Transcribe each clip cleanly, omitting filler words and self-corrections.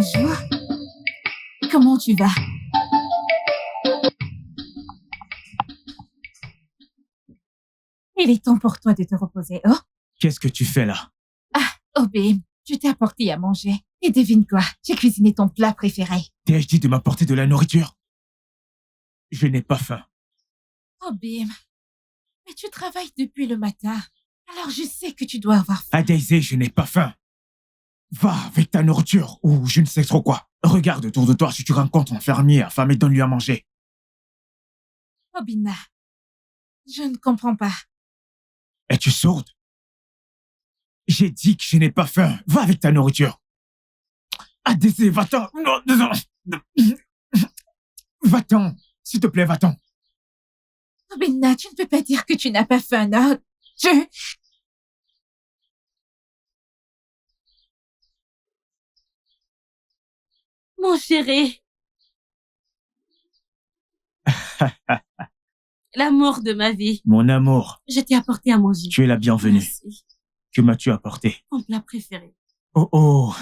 Bonjour. Comment tu vas? Il est temps pour toi de te reposer, oh? Qu'est-ce que tu fais là? Ah, Obim, je t'ai apporté à manger. Et devine quoi? J'ai cuisiné ton plat préféré. T'ai-je dit de m'apporter de la nourriture? Je n'ai pas faim. Obim, mais tu travailles depuis le matin. Alors je sais que tu dois avoir faim. Adaisy, je n'ai pas faim. Va avec ta nourriture, ou je ne sais trop quoi. Regarde autour de toi si tu rencontres un fermier affamé, donne-lui à manger. Obina, je ne comprends pas. Es-tu sourde? J'ai dit que je n'ai pas faim. Va avec ta nourriture. Adaisy, va-t'en. Non. Va-t'en. S'il te plaît, va-t'en. Obina, tu ne peux pas dire que tu n'as pas faim, non? Mon chéri. L'amour de ma vie. Mon amour. Je t'ai apporté à manger. Tu es la bienvenue. Merci. Que m'as-tu apporté? Mon plat préféré. Oh.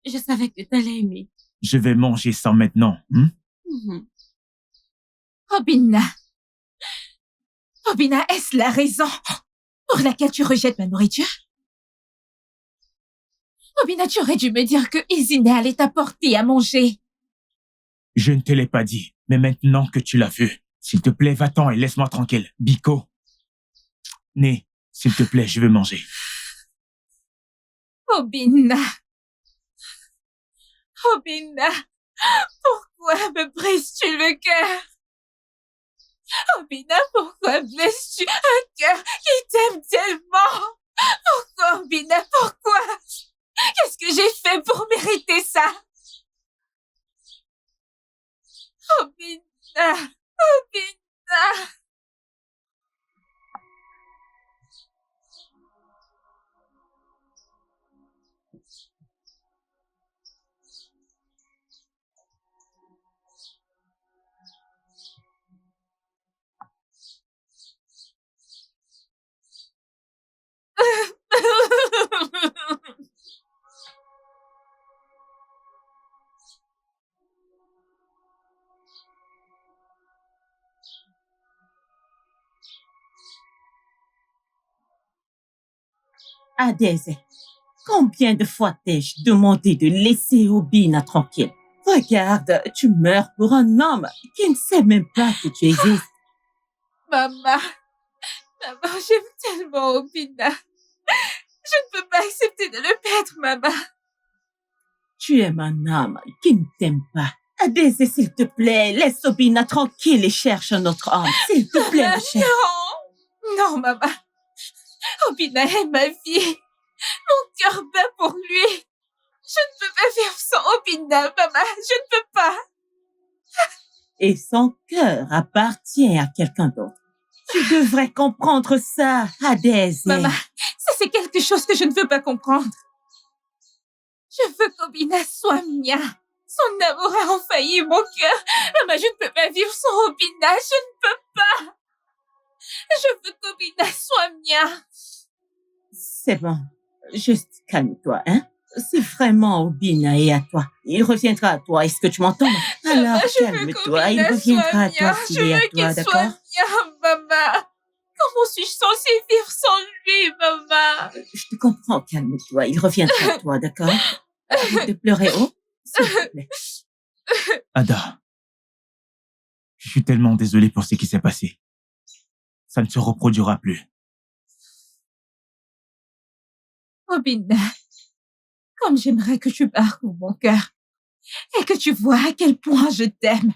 Je savais que t'allais aimer. Je vais manger ça maintenant. Obina. Obina, est-ce la raison pour laquelle tu rejettes ma nourriture? Obina, tu aurais dû me dire que Izine allait t'apporter à manger. Je ne te l'ai pas dit, mais maintenant que tu l'as vu, s'il te plaît, va-t'en et laisse-moi tranquille. Biko. Né, s'il te plaît, je veux manger. Obina. Obina. Pourquoi me brises-tu le cœur? Obina, pourquoi blesses-tu un cœur qui t'aime tellement? Pourquoi, Obina, pourquoi? Qu'est-ce que j'ai fait pour mériter ça? Obina, Obina. Adaisy, combien de fois t'ai-je demandé de laisser Obina tranquille? Regarde, tu meurs pour un homme qui ne sait même pas que tu existes. Maman, j'aime tellement Obina. Je ne peux pas accepter de le perdre, maman. Tu aimes un homme qui ne t'aime pas. Adaisy, s'il te plaît, laisse Obina tranquille et cherche un autre homme. S'il te plaît, ma chère. Non, maman. Obina est ma vie. Mon cœur bat pour lui. Je ne peux pas vivre sans Obina, maman. Je ne peux pas. Et son cœur appartient à quelqu'un d'autre. Tu devrais comprendre ça, Adaisy. Maman, ça c'est quelque chose que je ne veux pas comprendre. Je veux qu'Obina soit mien. Son amour a envahi mon cœur. Maman, je ne peux pas vivre sans Obina. Je ne peux pas. Je veux qu'Obina soit mien. C'est bon. Juste calme-toi, hein? Si vraiment Obina est à toi, il reviendra à toi. Est-ce que tu m'entends? Alors, calme-toi. Il reviendra à toi s'il est à toi, d'accord? Je veux qu'il soit mien, maman. Comment suis-je censée vivre sans lui, maman? Je te comprends, calme-toi. Il reviendra à toi, d'accord? Arrête de pleurer, oh, s'il te plaît. Ada, je suis tellement désolé pour ce qui s'est passé. Ça ne se reproduira plus. Obina, comme j'aimerais que tu parcours mon cœur et que tu vois à quel point je t'aime.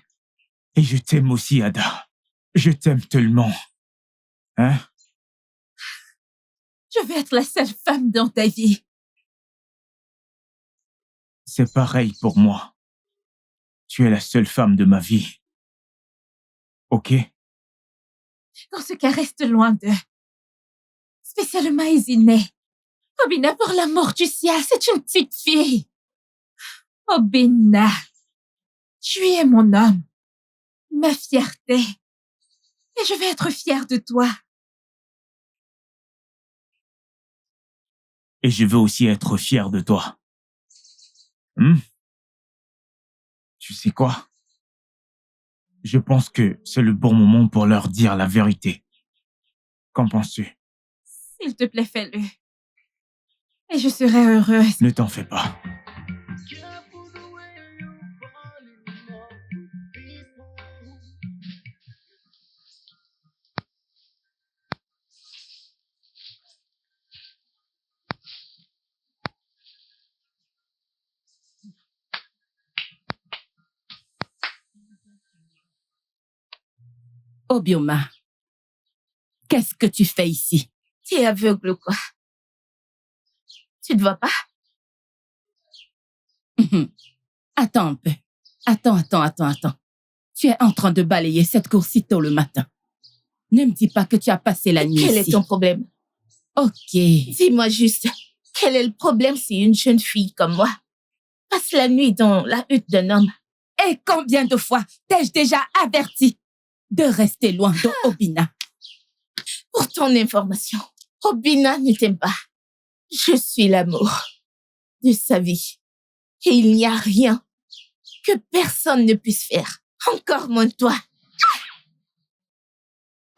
Et je t'aime aussi, Ada. Je t'aime tellement. Hein? Je veux être la seule femme dans ta vie. C'est pareil pour moi. Tu es la seule femme de ma vie. Ok? Dans ce cas, reste loin d'eux. Spécialement Izine. Obina, pour l'amour du ciel, c'est une petite fille. Obina, tu es mon homme, ma fierté. Et je vais être fière de toi. Et je veux aussi être fier de toi. Tu sais quoi? Je pense que c'est le bon moment pour leur dire la vérité. Qu'en penses-tu? S'il te plaît, fais-le. Et je serai heureuse. Ne t'en fais pas. Obioma, qu'est-ce que tu fais ici? Tu es aveugle ou quoi? Tu ne vois pas? Attends un peu. Attends. Tu es en train de balayer cette cour si tôt le matin. Ne me dis pas que tu as passé la nuit ici. Quel est ton problème? Ok. Dis-moi juste, quel est le problème si une jeune fille comme moi passe la nuit dans la hutte d'un homme? Et combien de fois t'ai-je déjà averti de rester loin de Obina? Pour ton information, Obina ne t'aime pas. Je suis l'amour de sa vie. Et il n'y a rien que personne ne puisse faire. Encore moins toi.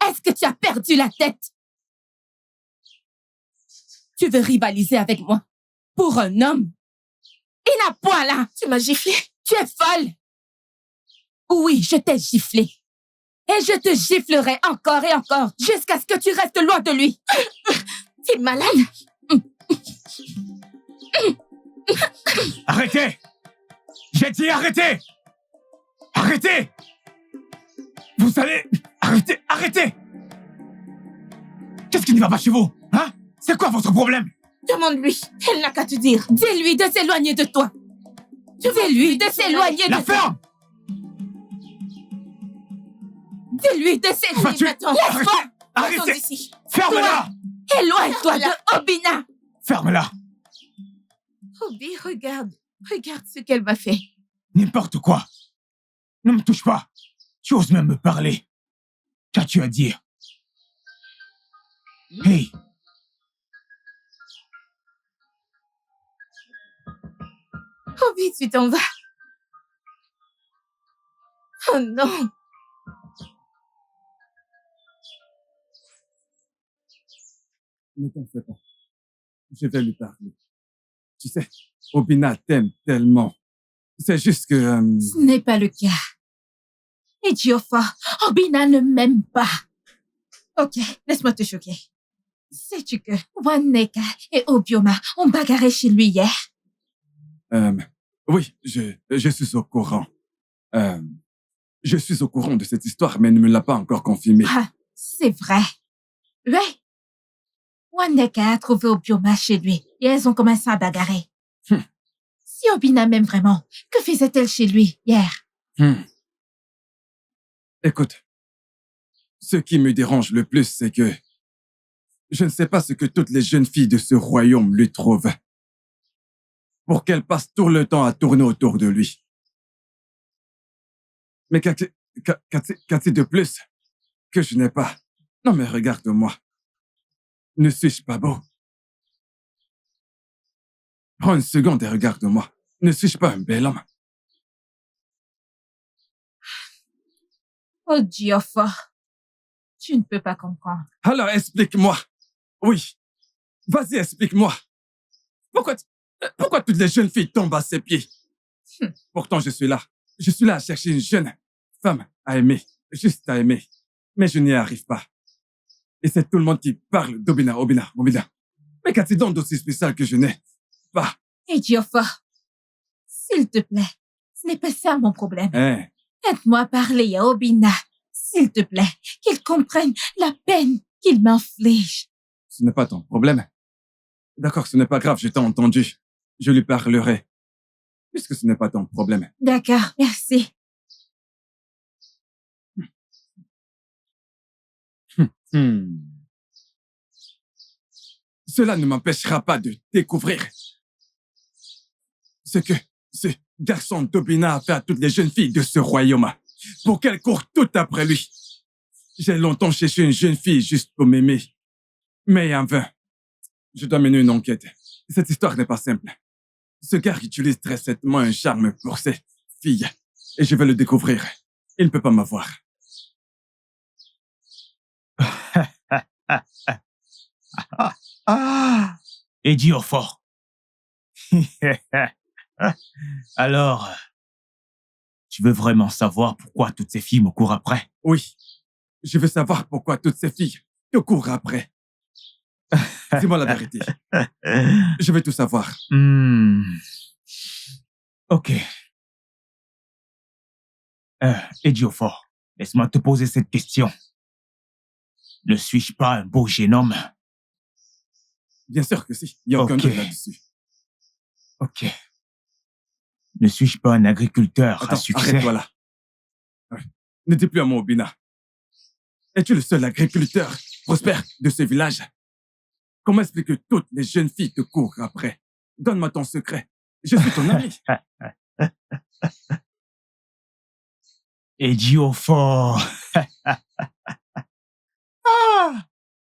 Est-ce que tu as perdu la tête? Tu veux rivaliser avec moi pour un homme? Il n'a point là. Tu m'as giflé. Tu es folle. Oui, je t'ai giflé. Et je te giflerai encore et encore jusqu'à ce que tu restes loin de lui. T'es malade? Arrêtez! J'ai dit arrêtez! Arrêtez! Vous allez... Arrêtez! Qu'est-ce qui ne va pas chez vous? Hein? C'est quoi votre problème? Demande-lui. Elle n'a qu'à te dire. Dis-lui de s'éloigner de toi. Dis-lui de s'éloigner de toi. La ferme! Dis-lui de s'éloigner de toi. Laisse-moi. Arrêtez! Ici. Ferme-la! Éloigne-toi de Obina. Ferme-la! Obi, regarde. Regarde ce qu'elle m'a fait. N'importe quoi. Ne me touche pas. Tu oses même me parler. Qu'as-tu à dire? Hey! Obi, tu t'en vas. Oh non. Ne t'en fais pas. Je vais lui parler. Tu sais, Obina t'aime tellement. C'est juste que... Ce n'est pas le cas. Et Geoffrey, Obina ne m'aime pas. Ok, laisse-moi te choquer. Sais-tu que Waneka et Obioma ont bagarré chez lui hier? Oui, je suis au courant. Je suis au courant de cette histoire, mais elle ne me l'a pas encore confirmé. Ah, c'est vrai. Oui. Waneka a trouvé Obioma chez lui et elles ont commencé à bagarrer. Si Obina m'aime vraiment, que faisait-elle chez lui hier? Écoute, ce qui me dérange le plus, c'est que je ne sais pas ce que toutes les jeunes filles de ce royaume lui trouvent pour qu'elle passe tout le temps à tourner autour de lui. Mais qu'a-t-il de plus que je n'ai pas? Non mais regarde-moi. Ne suis-je pas beau? Prends une seconde et regarde-moi. Ne suis-je pas un bel homme? Oh, Geoffrey, tu ne peux pas comprendre. Alors explique-moi. Oui, vas-y explique-moi. Pourquoi toutes les jeunes filles tombent à ses pieds? Pourtant je suis là. Je suis là à chercher une jeune femme à aimer, juste à aimer. Mais je n'y arrive pas. Et c'est tout le monde qui parle d'Obina. Mais qu'a-t-il donc d'aussi spécial que je n'ai pas? Et Geoffrey, s'il te plaît, ce n'est pas ça mon problème. Hein? Aide-moi à parler à Obina, s'il te plaît, qu'il comprenne la peine qu'il m'inflige. Ce n'est pas ton problème. D'accord, ce n'est pas grave, je t'ai entendu. Je lui parlerai. Puisque ce n'est pas ton problème. D'accord, merci. Cela ne m'empêchera pas de découvrir ce que ce garçon d'Obina a fait à toutes les jeunes filles de ce royaume pour qu'elles courent toutes après lui. J'ai longtemps cherché une jeune fille juste pour m'aimer, mais en vain. Je dois mener une enquête. Cette histoire n'est pas simple. Ce gars utilise très certainement un charme pour ses filles. Et je vais le découvrir. Il ne peut pas m'avoir. Ejiofor. Alors, tu veux vraiment savoir pourquoi toutes ces filles me courent après? Oui. Je veux savoir pourquoi toutes ces filles te courent après. Dis-moi la vérité. Je veux tout savoir. Ok. Ejiofor, laisse-moi te poser cette question. Ne suis-je pas un beau jeune homme? Bien sûr que si. Il n'y a aucun doute là-dessus. Ok. Ne suis-je pas un agriculteur à Attends, succès? arrête-toi là. Ne dis plus un mot, Obina. Es-tu le seul agriculteur prospère de ce village? Comment est-ce que toutes les jeunes filles te courent après? Donne-moi ton secret. Je suis ton ami. Ejiofor.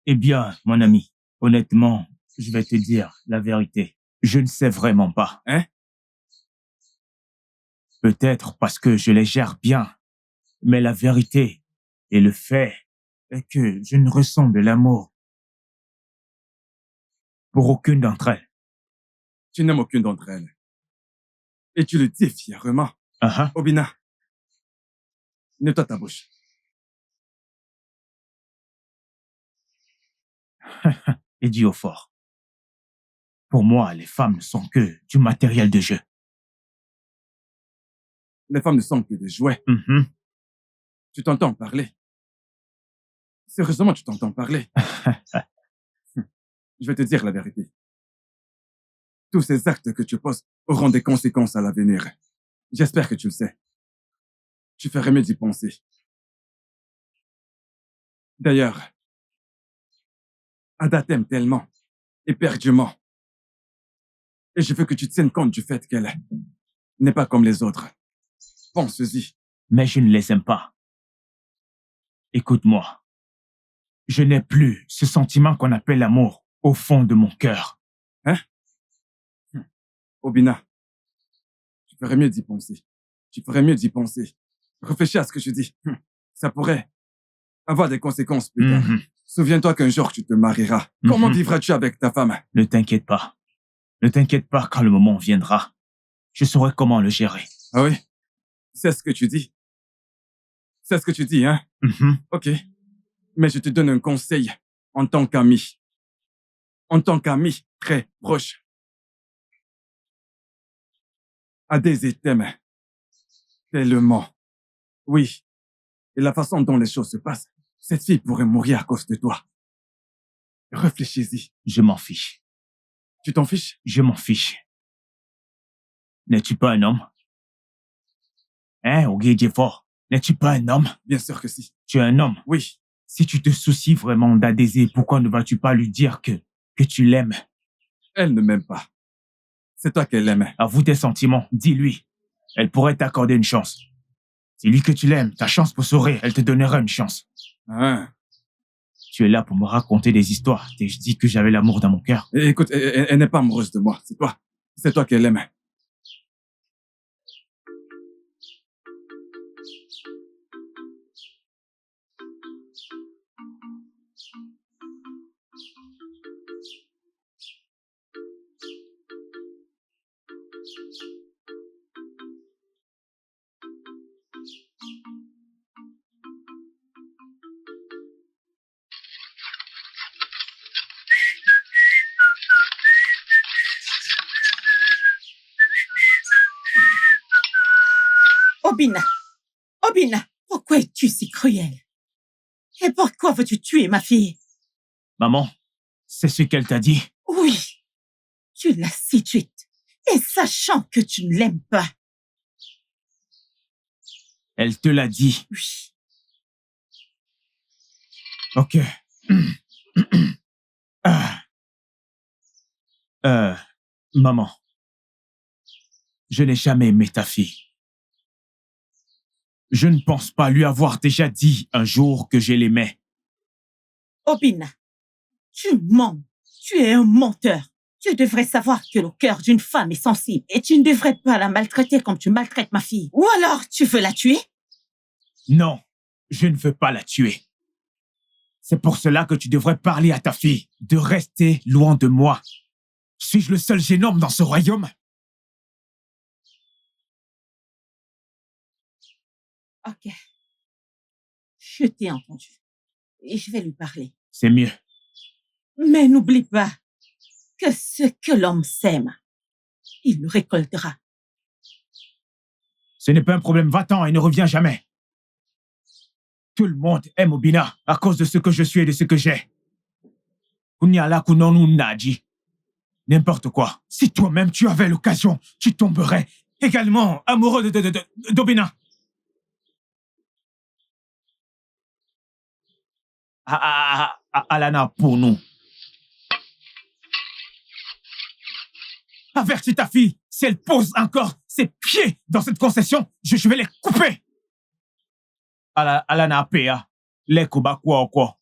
Eh bien, mon ami, honnêtement, je vais te dire la vérité. Je ne sais vraiment pas. Hein? Peut-être parce que je les gère bien. Mais la vérité et le fait est que je ne ressens de l'amour pour aucune d'entre elles. Tu n'aimes aucune d'entre elles. Et tu le dis fièrement. Obina, nettoie ta bouche. Ejiofor. Pour moi, les femmes ne sont que du matériel de jeu. Les femmes ne sont que des jouets. Tu t'entends parler. Sérieusement, tu t'entends parler. Je vais te dire la vérité. Tous ces actes que tu poses auront des conséquences à l'avenir. J'espère que tu le sais. Tu ferais mieux d'y penser. D'ailleurs, Ada t'aime tellement, éperdument. Et je veux que tu tiennes compte du fait qu'elle n'est pas comme les autres. Pense-y. Mais je ne les aime pas. Écoute-moi. Je n'ai plus ce sentiment qu'on appelle l'amour au fond de mon cœur. Hein? Obina, tu ferais mieux d'y penser. Tu ferais mieux d'y penser. Réfléchis à ce que je dis. Ça pourrait avoir des conséquences plus tard. Souviens-toi qu'un jour tu te marieras. Comment vivras-tu avec ta femme? Ne t'inquiète pas. Ne t'inquiète pas, quand le moment viendra. Je saurai comment le gérer. Ah oui? C'est ce que tu dis. C'est ce que tu dis, hein? Ok. Mais je te donne un conseil en tant qu'ami. En tant qu'ami très proche. Adésé t'aime tellement. Oui. Et la façon dont les choses se passent, cette fille pourrait mourir à cause de toi. Réfléchis-y. Je m'en fiche. Tu t'en fiches? Je m'en fiche. N'es-tu pas un homme? Hein, Ejiofor? N'es-tu pas un homme? Bien sûr que si. Tu es un homme? Oui. Si tu te soucies vraiment d'Adésé, pourquoi ne vas-tu pas lui dire que tu l'aimes? Elle ne m'aime pas. C'est toi qu'elle aime. Avoue tes sentiments, dis-lui. Elle pourrait t'accorder une chance. Dis-lui que tu l'aimes, ta chance pour sauver, elle te donnera une chance. Tu es là pour me raconter des histoires. T'ai-je dit que j'avais l'amour dans mon cœur? Écoute, elle n'est pas amoureuse de moi, c'est toi. C'est toi qu'elle aime. Obina, Obina, pourquoi es-tu si cruel? Et pourquoi veux-tu tuer ma fille? Maman, c'est ce qu'elle t'a dit? Oui, tu l'as séduite, et sachant que tu ne l'aimes pas. Elle te l'a dit? Oui. Ok. Maman, je n'ai jamais aimé ta fille. Je ne pense pas lui avoir déjà dit un jour que je l'aimais. Obina, tu mens. Tu es un menteur. Tu devrais savoir que le cœur d'une femme est sensible et tu ne devrais pas la maltraiter comme tu maltraites ma fille. Ou alors, tu veux la tuer? Non, je ne veux pas la tuer. C'est pour cela que tu devrais parler à ta fille de rester loin de moi. Suis-je le seul génome dans ce royaume? Ok. Je t'ai entendu. Et je vais lui parler. C'est mieux. Mais n'oublie pas que ce que l'homme sème, il le récoltera. Ce n'est pas un problème, va-t'en et ne reviens jamais. Tout le monde aime Obinna à cause de ce que je suis et de ce que j'ai. Kunyala kunonu naji. N'importe quoi. Si toi-même tu avais l'occasion, tu tomberais également amoureux d'Obinna. Alana pour nous. Avertis ta fille, si elle pose encore ses pieds dans cette concession, je vais les couper. Alana Pea, les kuba quoi.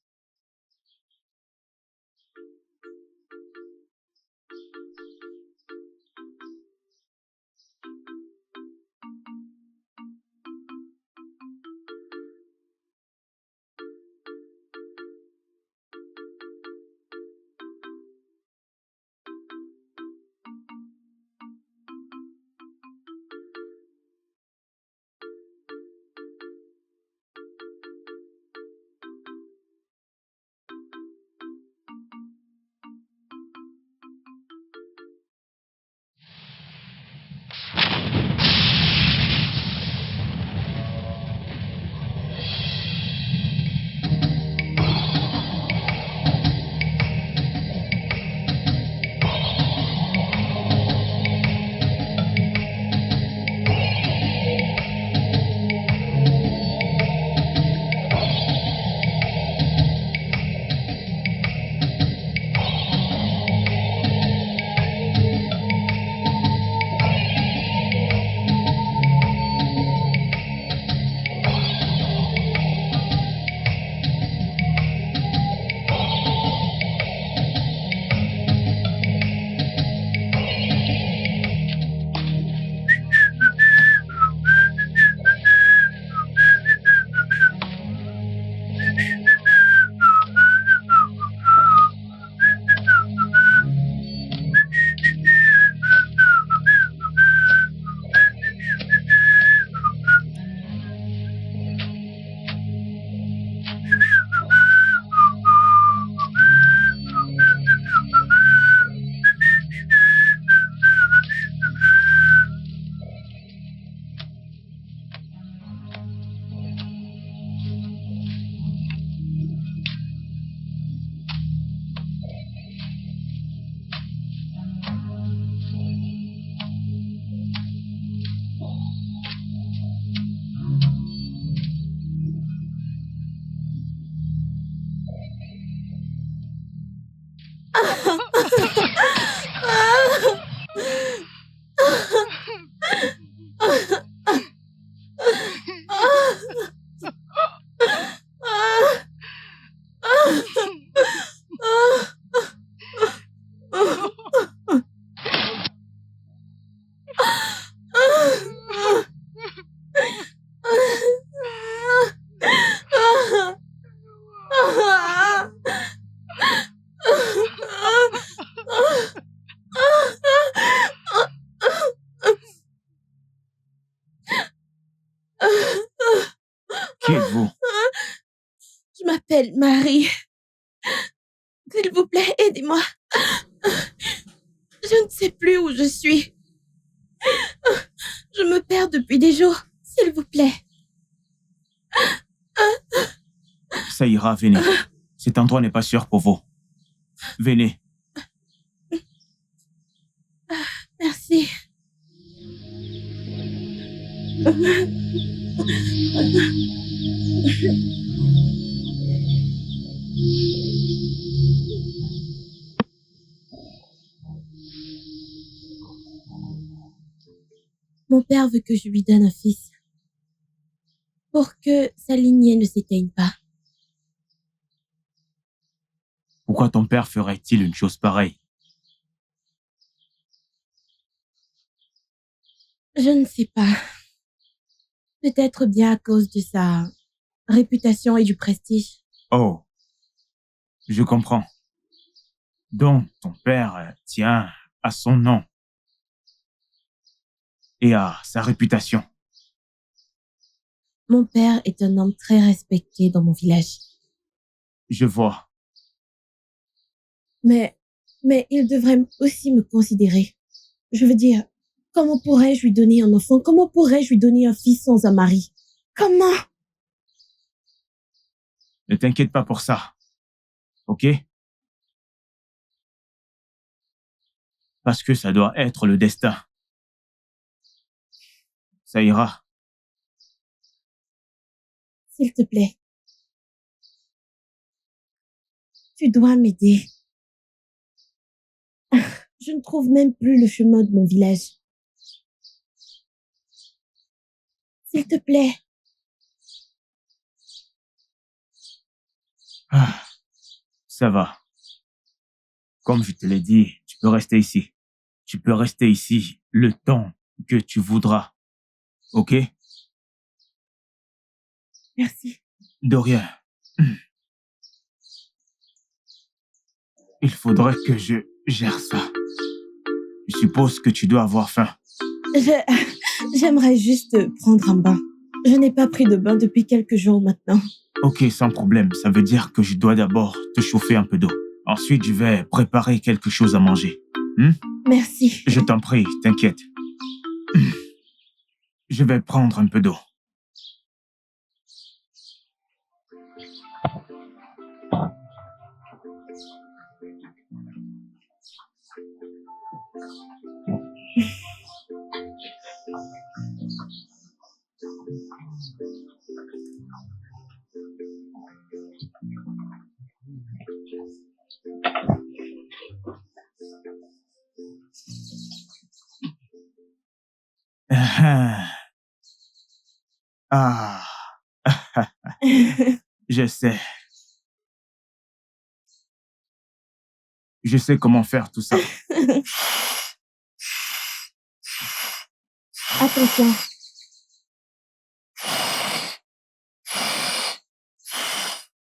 Qui êtes-vous? Je m'appelle Marie. S'il vous plaît, aidez-moi. Je ne sais plus où je suis. Je me perds depuis des jours. S'il vous plaît. Ça ira, venez. Cet endroit n'est pas sûr pour vous. Venez. Merci. Mon père veut que je lui donne un fils pour que sa lignée ne s'éteigne pas. Pourquoi ton père ferait-il une chose pareille? Je ne sais pas. Peut-être bien à cause de sa réputation et du prestige. Oh, je comprends. Donc, ton père tient à son nom et à sa réputation. Mon père est un homme très respecté dans mon village. Je vois. Mais il devrait aussi me considérer. Je veux dire, comment pourrais-je lui donner un enfant? Comment pourrais-je lui donner un fils sans un mari? Comment? Ne t'inquiète pas pour ça. OK? Parce que ça doit être le destin. Ça ira. S'il te plaît. Tu dois m'aider. Je ne trouve même plus le chemin de mon village. S'il te plaît. Ah, ça va. Comme je te l'ai dit, tu peux rester ici. Tu peux rester ici le temps que tu voudras. OK? Merci. De rien. Il faudrait que je gère ça. Je suppose que tu dois avoir faim. J'aimerais juste prendre un bain. Je n'ai pas pris de bain depuis quelques jours maintenant. OK, sans problème. Ça veut dire que je dois d'abord te chauffer un peu d'eau. Ensuite, je vais préparer quelque chose à manger. Merci. Je t'en prie, t'inquiète. Je vais prendre un peu d'eau. Ah, je sais. Je sais comment faire tout ça. Attention.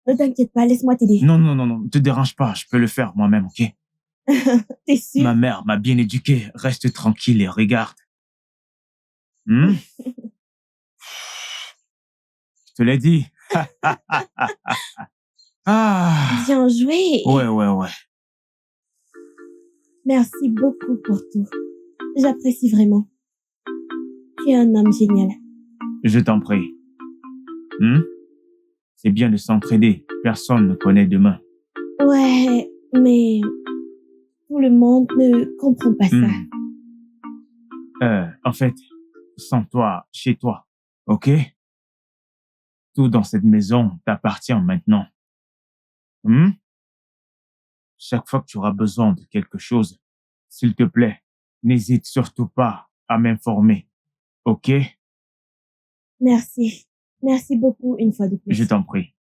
Ne t'inquiète pas, laisse-moi t'aider. Non, ne te dérange pas. Je peux le faire moi-même, OK? T'es sûr? Ma mère m'a bien éduqué. Reste tranquille et regarde. Je te l'ai dit. Ah. Bien joué. Ouais. Merci beaucoup pour tout. J'apprécie vraiment. Tu es un homme génial. Je t'en prie. C'est bien de s'entraider. Personne ne connaît demain. Ouais, mais tout le monde ne comprend pas ça. En fait, sens-toi chez toi, OK? Tout dans cette maison t'appartient maintenant. Chaque fois que tu auras besoin de quelque chose, s'il te plaît, n'hésite surtout pas à m'informer, OK? Merci. Merci beaucoup une fois de plus. Je t'en prie.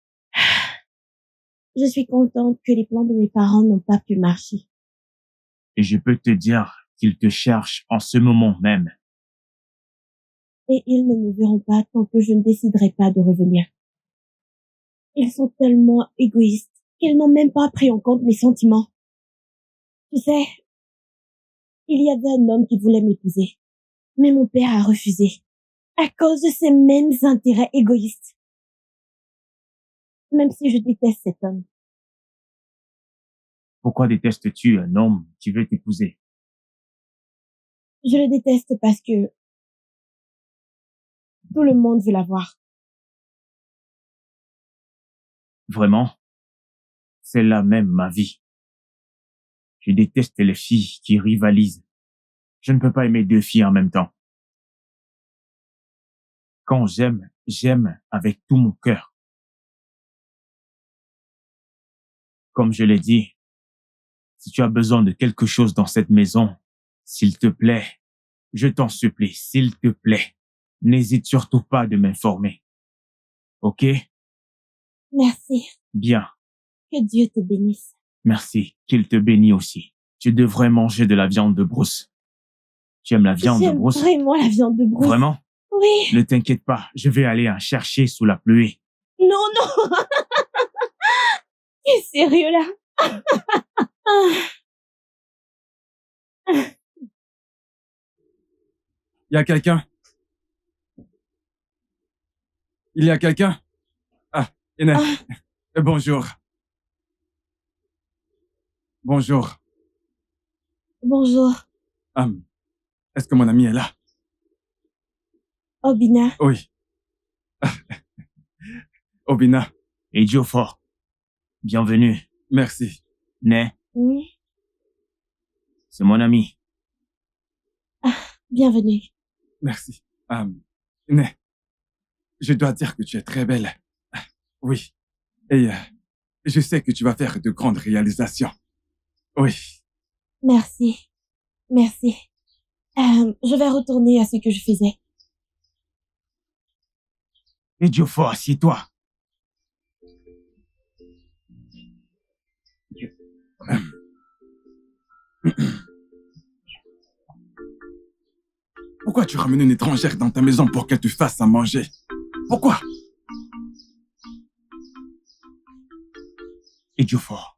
Je suis contente que les plans de mes parents n'ont pas pu marcher. Et je peux te dire qu'ils te cherchent en ce moment même. Et ils ne me verront pas tant que je ne déciderai pas de revenir. Ils sont tellement égoïstes qu'ils n'ont même pas pris en compte mes sentiments. Tu sais, il y avait un homme qui voulait m'épouser, mais mon père a refusé, à cause de ses mêmes intérêts égoïstes. Même si je déteste cet homme. Pourquoi détestes-tu un homme qui veut t'épouser? Je le déteste parce que tout le monde veut l'avoir. Vraiment? C'est là même ma vie. Je déteste les filles qui rivalisent. Je ne peux pas aimer deux filles en même temps. Quand j'aime, j'aime avec tout mon cœur. Comme je l'ai dit, si tu as besoin de quelque chose dans cette maison, s'il te plaît, je t'en supplie, s'il te plaît, n'hésite surtout pas de m'informer. OK? Merci. Bien. Que Dieu te bénisse. Merci. Qu'il te bénisse aussi. Tu devrais manger de la viande de brousse. Tu aimes la viande de J'aime brousse? vraiment la viande de brousse. Vraiment? Oui. Ne t'inquiète pas, je vais aller en chercher sous la pluie. Non, non. T'es sérieux là? Il y a quelqu'un? Il y a quelqu'un? Ah, Inès. Bonjour. Bonjour. Bonjour. Est-ce que mon ami est là? Obina. Oui. Obina. Et Geoffort, bienvenue. Merci. Né, Oui. c'est mon ami. Bienvenue. Merci. Né, je dois dire que tu es très belle. Oui. Et je sais que tu vas faire de grandes réalisations. Oui. Merci. Merci. Je vais retourner à ce que je faisais. Et Geoffort, assieds-toi. Pourquoi tu ramènes une étrangère dans ta maison pour qu'elle te fasse à manger? Pourquoi? Et Geoffort,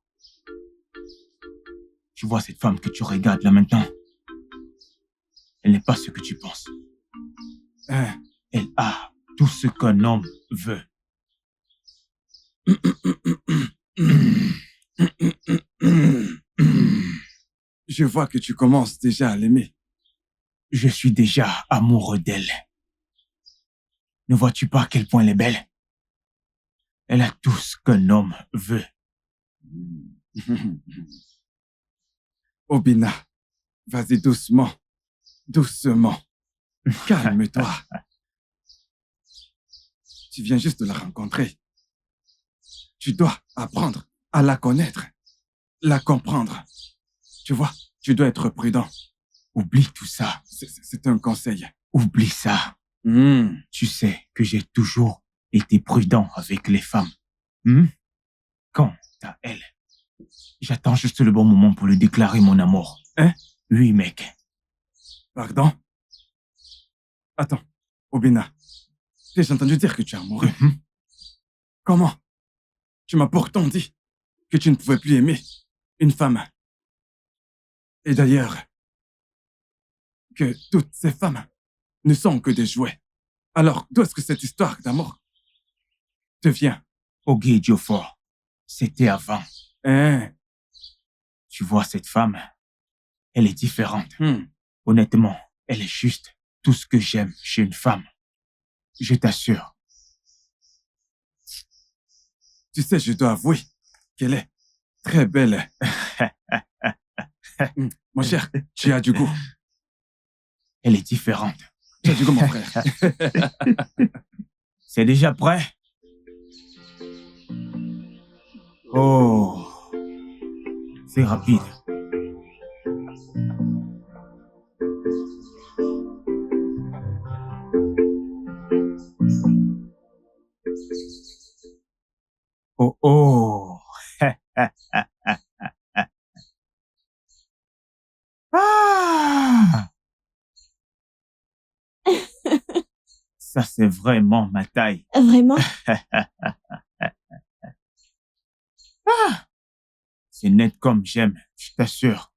tu vois cette femme que tu regardes là maintenant? Elle n'est pas ce que tu penses. Elle a tout ce qu'un homme veut. Je vois que tu commences déjà à l'aimer. Je suis déjà amoureux d'elle. Ne vois-tu pas à quel point elle est belle? Elle a tout ce qu'un homme veut. Obina, vas-y doucement. Doucement. Calme-toi. Tu viens juste de la rencontrer. Tu dois apprendre à la connaître, la comprendre. Tu vois, tu dois être prudent. Oublie tout ça. C'est un conseil. Oublie ça. Tu sais que j'ai toujours été prudent avec les femmes. Quant à elle, j'attends juste le bon moment pour lui déclarer mon amour. Hein? Oui, mec. Pardon? Attends, Obina. J'ai entendu dire que tu es amoureux. Comment? Tu m'as pourtant dit que tu ne pouvais plus aimer une femme. Et d'ailleurs, que toutes ces femmes ne sont que des jouets. Alors, d'où est-ce que cette histoire d'amour te vient? Ogué Geoffort, c'était avant. Hein? Tu vois cette femme, elle est différente. Hmm. Honnêtement, elle est juste tout ce que j'aime chez une femme. Je t'assure. Tu sais, je dois avouer qu'elle est très belle. Mon cher, tu as du goût. Elle est différente. Tu as du goût, mon frère. C'est déjà prêt? Oh, c'est rapide. Oh, oh. Ah! Ça, c'est vraiment ma taille. Vraiment? Ah! C'est net comme j'aime, je t'assure.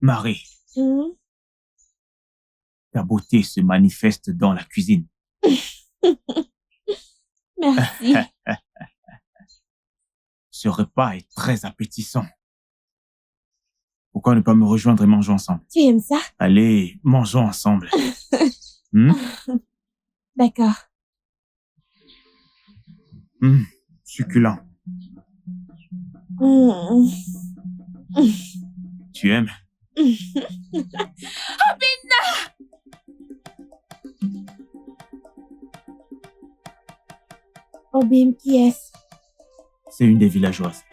Marie, ta beauté se manifeste dans la cuisine. Merci. Ce repas est très appétissant. Pourquoi ne pas me rejoindre et manger ensemble? Tu aimes ça? Allez, mangeons ensemble. D'accord. Succulent. Tu aimes? Obina! Obim, qui est-ce? C'est une des villageoises.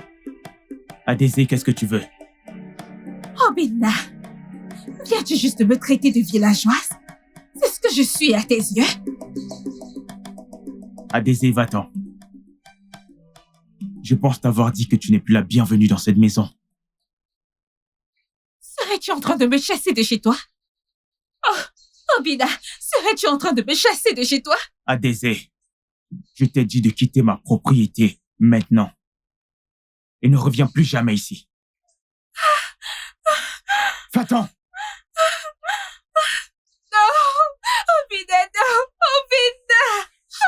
Adésé, qu'est-ce que tu veux? Obina, viens-tu juste de me traiter de villageoise? C'est ce que je suis à tes yeux? Adésé, va-t'en. Je pense t'avoir dit que tu n'es plus la bienvenue dans cette maison. Serais-tu en train de me chasser de chez toi? Oh, Obina, serais-tu en train de me chasser de chez toi? Adésé, je t'ai dit de quitter ma propriété maintenant. Et ne reviens plus jamais ici. Va-t'en! Non! Obina, non! Obina!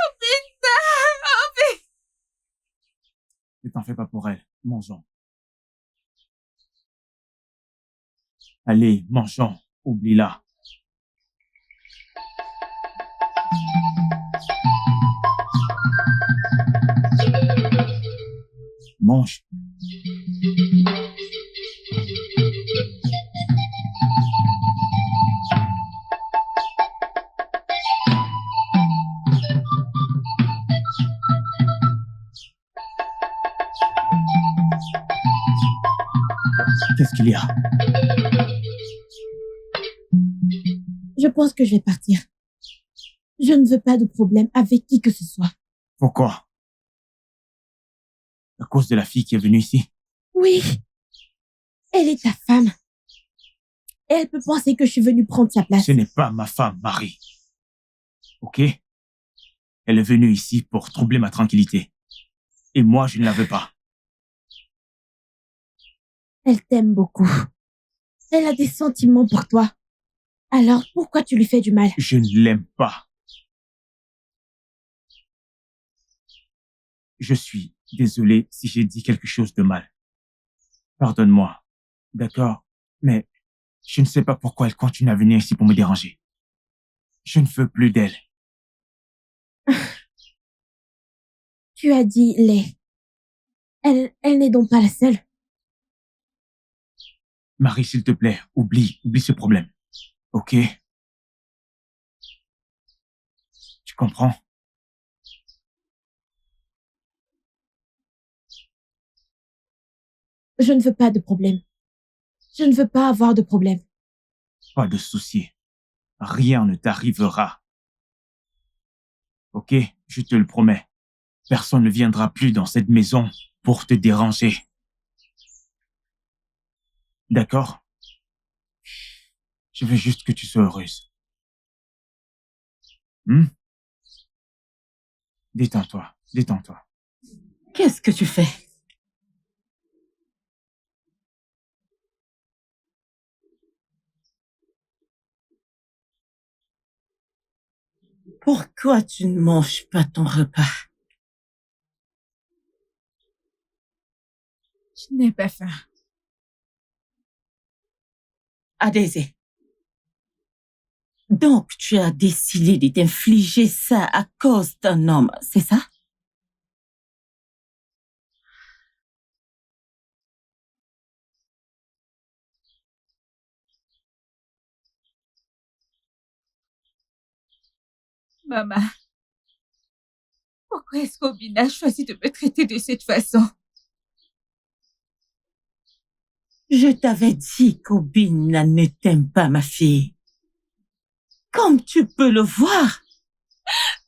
Obina! Obina! Ne t'en fais pas pour elle. Mangeons. Allez, mangeons. Oublie-la. Mange. Qu'est-ce qu'il y a? Je pense que je vais partir. Je ne veux pas de problème avec qui que ce soit. Pourquoi? À cause de la fille qui est venue ici? Oui. Elle est ta femme. Elle peut penser que je suis venue prendre sa place. Ce n'est pas ma femme, Marie. Ok? Elle est venue ici pour troubler ma tranquillité. Et moi, je ne la veux pas. Elle t'aime beaucoup. Elle a des sentiments pour toi. Alors, pourquoi tu lui fais du mal? Je ne l'aime pas. Je suis désolé si j'ai dit quelque chose de mal. Pardonne-moi. D'accord? Mais je ne sais pas pourquoi elle continue à venir ici pour me déranger. Je ne veux plus d'elle. Tu as dit les. Elle n'est donc pas la seule. Marie, s'il te plaît, oublie ce problème. Ok? Tu comprends? Je ne veux pas de problème. Je ne veux pas avoir de problème. Pas de souci. Rien ne t'arrivera. Ok? Je te le promets. Personne ne viendra plus dans cette maison pour te déranger. D'accord? Je veux juste que tu sois heureuse. Détends-toi, détends-toi. Qu'est-ce que tu fais? Pourquoi tu ne manges pas ton repas? Je n'ai pas faim. Adésé. Donc, tu as décidé de t'infliger ça à cause d'un homme, c'est ça? Maman, pourquoi est-ce qu'Obina a choisi de me traiter de cette façon? Je t'avais dit qu'Obina ne t'aime pas, ma fille. Comme tu peux le voir.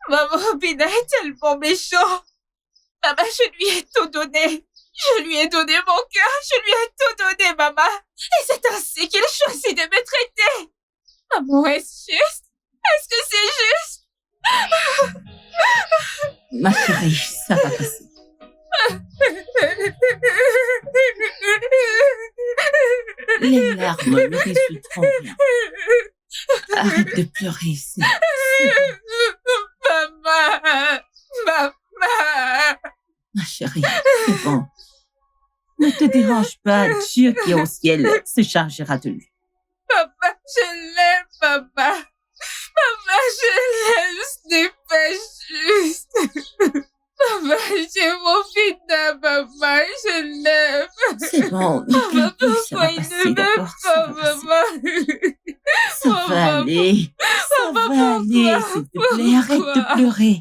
Maman, Obina est tellement méchant. Maman, je lui ai tout donné. Je lui ai donné mon cœur. Je lui ai tout donné, maman. Et c'est ainsi qu'il choisit de me traiter. Maman, est-ce juste? Est-ce que c'est juste? Ma chérie, ça va passer. Les larmes ne résoudront rien. Arrête de pleurer, c'est bon. Maman! Ma chérie, c'est bon. Ne te dérange pas, Dieu qui est au ciel se chargera de lui. Papa, je l'aime, papa. Maman, je l'aime, ce n'est pas juste. Maman, j'ai mon fils, maman, je l'aime. C'est bon, ne pleure plus, ça va passer, d'accord? Ça va passer. Ça va aller. Ça va aller, s'il te plaît, arrête de pleurer.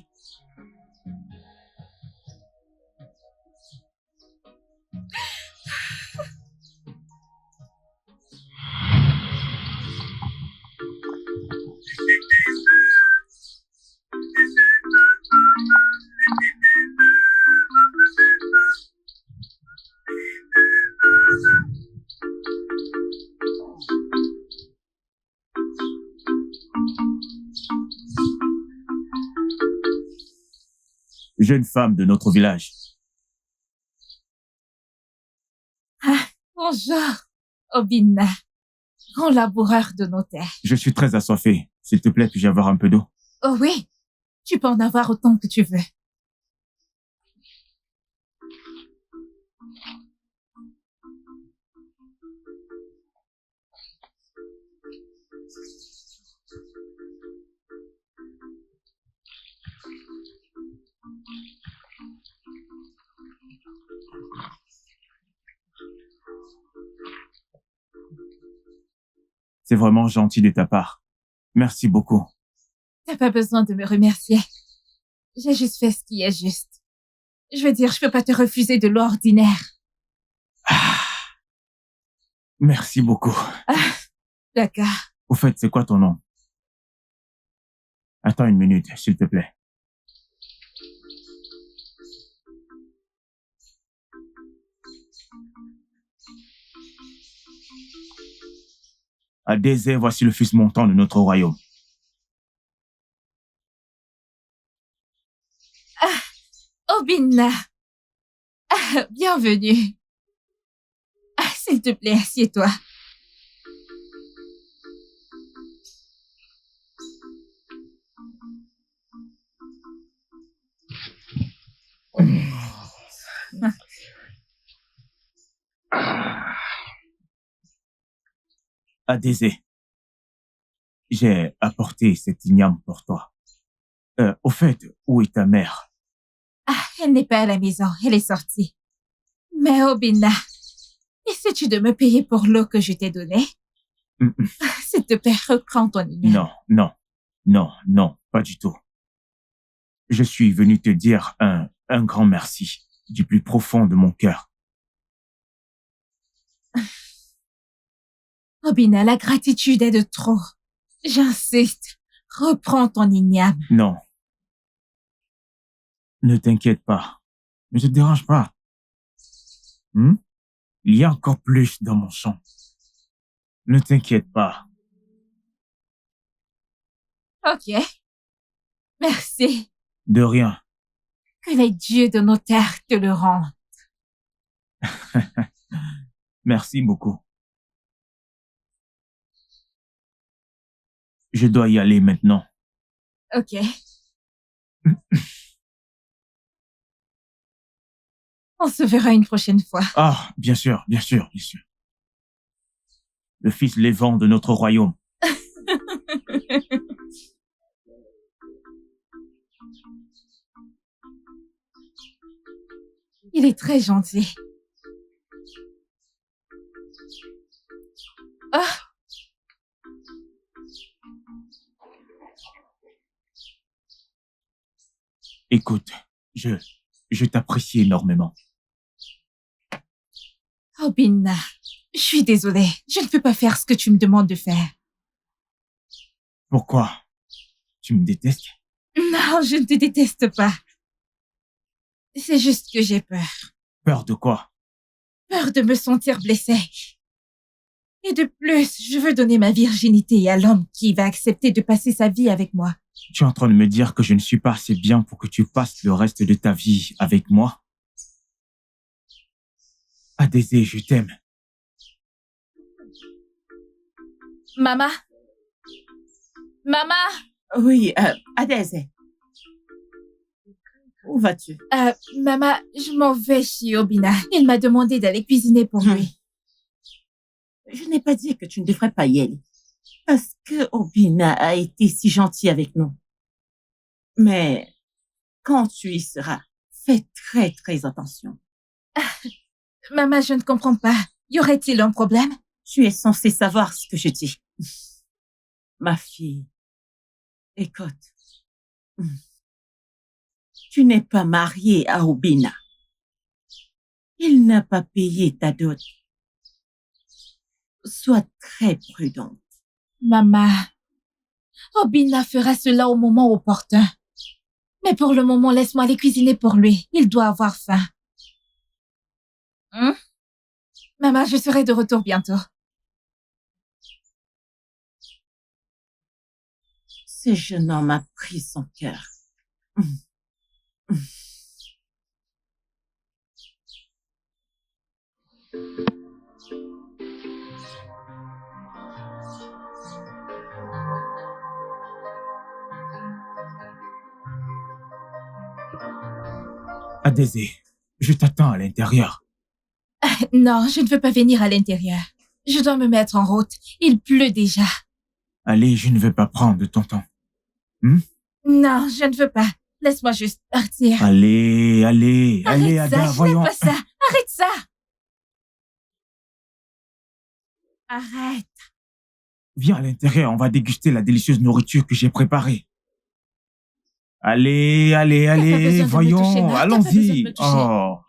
jeune femme de notre village. Ah, bonjour, Obina, grand laboureur de nos terres. Je suis très assoiffé. S'il te plaît, puis-je avoir un peu d'eau? Oh oui, tu peux en avoir autant que tu veux. C'est vraiment gentil de ta part. Merci beaucoup. T'as pas besoin de me remercier. J'ai juste fait ce qui est juste. Je veux dire, je peux pas te refuser de l'eau ordinaire. Ah, merci beaucoup. Ah, d'accord. Au fait, c'est quoi ton nom? Attends une minute, s'il te plaît. À Désert, voici le fils montant de notre royaume. Ah, Obina. Ah, bienvenue. Ah, s'il te plaît, assieds-toi. À Désert, j'ai apporté cette igname pour toi. Au fait, où est ta mère? Ah, elle n'est pas à la maison, elle est sortie. Mais Obina, essaies-tu de me payer pour l'eau que je t'ai donnée? S'il te plaît, reprends ton igname. Non, pas du tout. Je suis venu te dire un grand merci, du plus profond de mon cœur. Obina, la gratitude est de trop. J'insiste, reprends ton igname. Non. Ne t'inquiète pas. Ne te dérange pas. Il y a encore plus dans mon champ. Ne t'inquiète pas. Ok. Merci. De rien. Que les dieux de nos terres te le rendent. Merci beaucoup. Je dois y aller maintenant. Ok. On se verra une prochaine fois. Ah, bien sûr. Le fils lévant de notre royaume. Il est très gentil. Ah. Écoute, je t'apprécie énormément. Obina, je suis désolée. Je ne peux pas faire ce que tu me demandes de faire. Pourquoi? Tu me détestes? Non, je ne te déteste pas. C'est juste que j'ai peur. Peur de quoi? Peur de me sentir blessée. Et de plus, je veux donner ma virginité à l'homme qui va accepter de passer sa vie avec moi. Tu es en train de me dire que je ne suis pas assez bien pour que tu passes le reste de ta vie avec moi? Adésé, je t'aime. Maman? Maman? Oui, Adésé. Où vas-tu? Maman, je m'en vais chez Obina. Il m'a demandé d'aller cuisiner pour lui. Je n'ai pas dit que tu ne devrais pas y aller. Parce que Obina a été si gentil avec nous. Mais quand tu y seras, fais très, très attention. Maman, je ne comprends pas. Y aurait-il un problème? Tu es censée savoir ce que je dis. Ma fille, écoute. Tu n'es pas mariée à Obina. Il n'a pas payé ta dot. Sois très prudente. Maman, Obina fera cela au moment opportun. Mais pour le moment, laisse-moi aller cuisiner pour lui. Il doit avoir faim. Maman, je serai de retour bientôt. Ce jeune homme a pris son cœur. Adésé, je t'attends à l'intérieur. Non, je ne veux pas venir à l'intérieur. Je dois me mettre en route. Il pleut déjà. Allez, je ne veux pas prendre ton temps. Non, je ne veux pas. Laisse-moi juste partir. Allez, Arrête Ada, ça, voyons. je n'aime pas ça. Arrête ça. Arrête. Viens à l'intérieur, on va déguster la délicieuse nourriture que j'ai préparée. Allez, T'as pas besoin de me toucher, voyons, Nat. T'as pas besoin de allons-y. me toucher. Oh.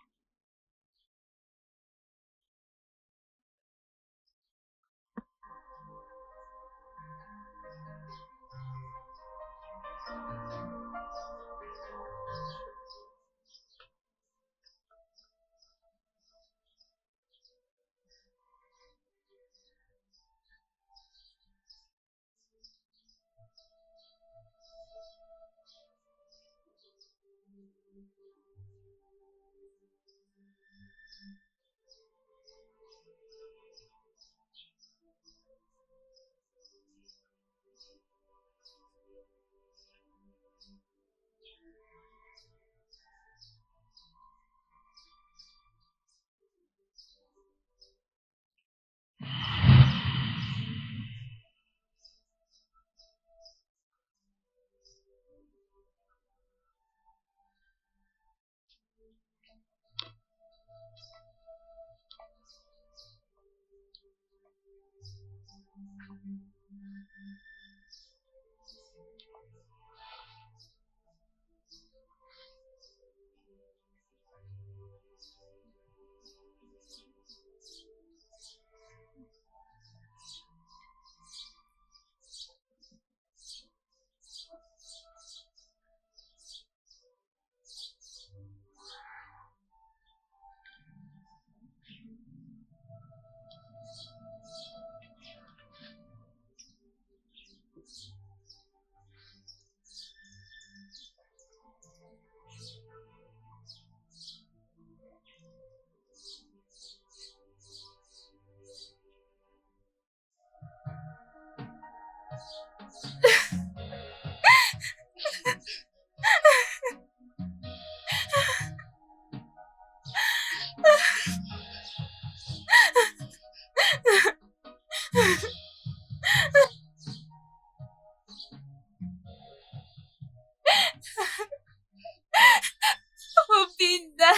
Obina.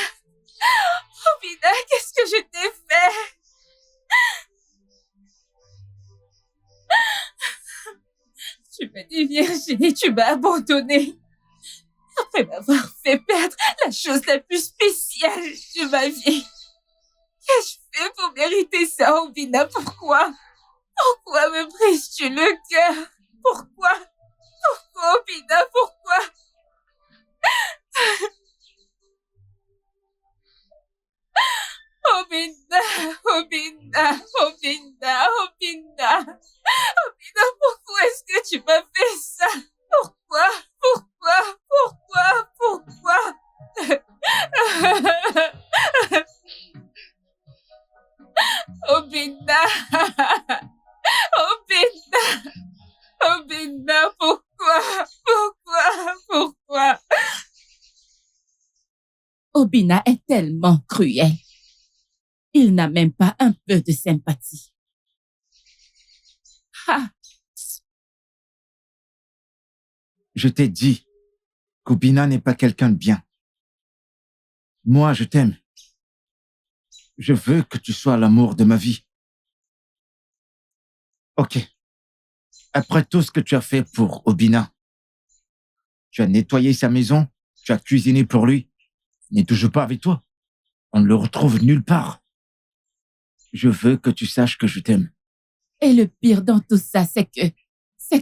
Obina, qu'est-ce que je t'ai fait? Tu m'as déviergée, tu m'as abandonnée. Après m'avoir fait perdre la chose la plus spéciale de ma vie. Qu'ai-je fait pour mériter ça, Obina? Pourquoi? Pourquoi me brises-tu le cœur? Pourquoi? Pourquoi, Obina? Pourquoi? Obina, Obina, Obina, Obina. Obina, pourquoi est-ce que tu m'as fait ça? Pourquoi? Pourquoi? Pourquoi? Pourquoi? Obina! Obina! Obina, pourquoi? Pourquoi? Pourquoi? Obina est tellement cruel. Il n'a même pas un peu de sympathie. Ah. Je t'ai dit qu'Obina n'est pas quelqu'un de bien. Moi, je t'aime. Je veux que tu sois l'amour de ma vie. Ok. Après tout ce que tu as fait pour Obina, tu as nettoyé sa maison, tu as cuisiné pour lui, il n'est toujours pas avec toi. On ne le retrouve nulle part. Je veux que tu saches que je t'aime. Et le pire dans tout ça, c'est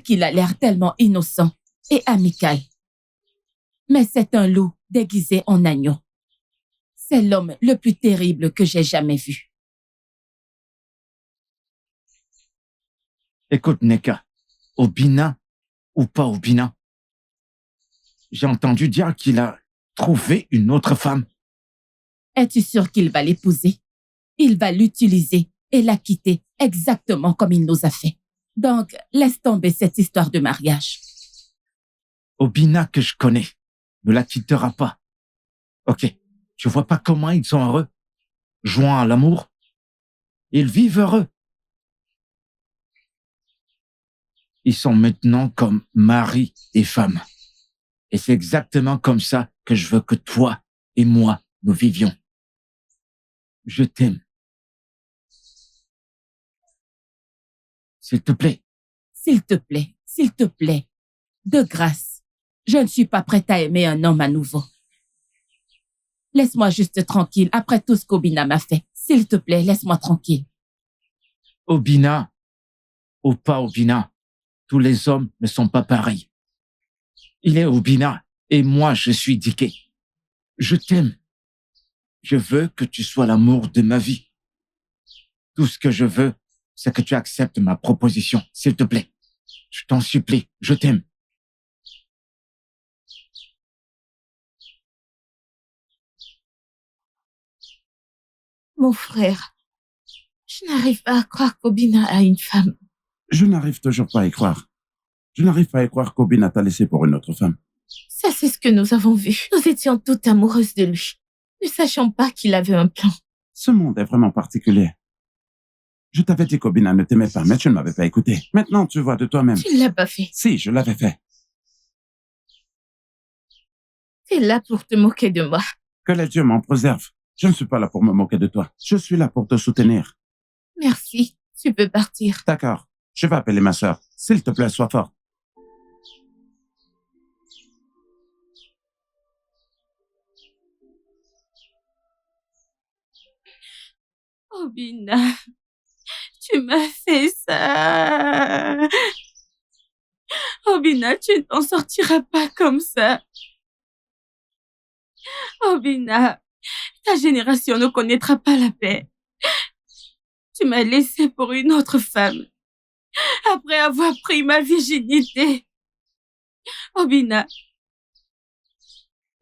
qu'il a l'air tellement innocent et amical. Mais c'est un loup déguisé en agneau. C'est l'homme le plus terrible que j'ai jamais vu. Écoute, Neka, Obina ou pas Obina, j'ai entendu dire qu'il a trouvé une autre femme. Es-tu sûr qu'il va l'épouser? il va l'utiliser et la quitter exactement comme il nous a fait. Donc, laisse tomber cette histoire de mariage. Obina que je connais ne la quittera pas. Ok, tu vois pas comment ils sont heureux? Joints à l'amour, ils vivent heureux. Ils sont maintenant comme mari et femme. Et c'est exactement comme ça que je veux que toi et moi, nous vivions. Je t'aime. S'il te plaît. S'il te plaît, s'il te plaît. De grâce, je ne suis pas prête à aimer un homme à nouveau. Laisse-moi juste tranquille après tout ce qu'Obina m'a fait. S'il te plaît, laisse-moi tranquille. Obina, ou pas Obina, tous les hommes ne sont pas pareils. Il est Obina et moi je suis Diké. Je t'aime. Je veux que tu sois l'amour de ma vie. Tout ce que je veux, c'est que tu acceptes ma proposition, s'il te plaît. Je t'en supplie, je t'aime. Mon frère, je n'arrive pas à croire qu'Obina a une femme. Je n'arrive toujours pas à y croire. Je n'arrive pas à y croire qu'Obina t'a laissé pour une autre femme. Ça, c'est ce que nous avons vu. Nous étions toutes amoureuses de lui. Ne sachant pas qu'il avait un plan. Ce monde est vraiment particulier. Je t'avais dit qu'Obina ne t'aimait pas, mais tu ne m'avais pas écouté. Maintenant, tu vois de toi-même. Tu ne l'as pas fait. Si, je l'avais fait. Tu es là pour te moquer de moi. Que les dieux m'en préservent. Je ne suis pas là pour me moquer de toi. Je suis là pour te soutenir. Merci. Tu peux partir. D'accord. Je vais appeler ma sœur. S'il te plaît, sois fort. Obina, tu m'as fait ça. Obina, tu ne t'en sortiras pas comme ça. Obina, ta génération ne connaîtra pas la paix. Tu m'as laissé pour une autre femme, après avoir pris ma virginité. Obina,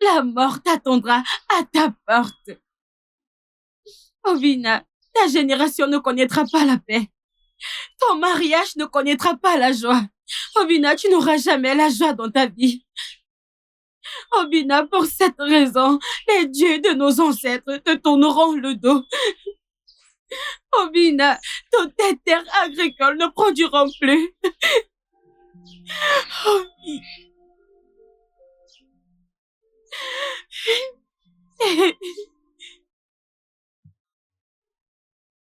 la mort t'attendra à ta porte. Obina, ta génération ne connaîtra pas la paix. Ton mariage ne connaîtra pas la joie. Obina, tu n'auras jamais la joie dans ta vie. Obina, pour cette raison, les dieux de nos ancêtres te tourneront le dos. Obina, toutes tes terres agricoles ne produiront plus. Obina.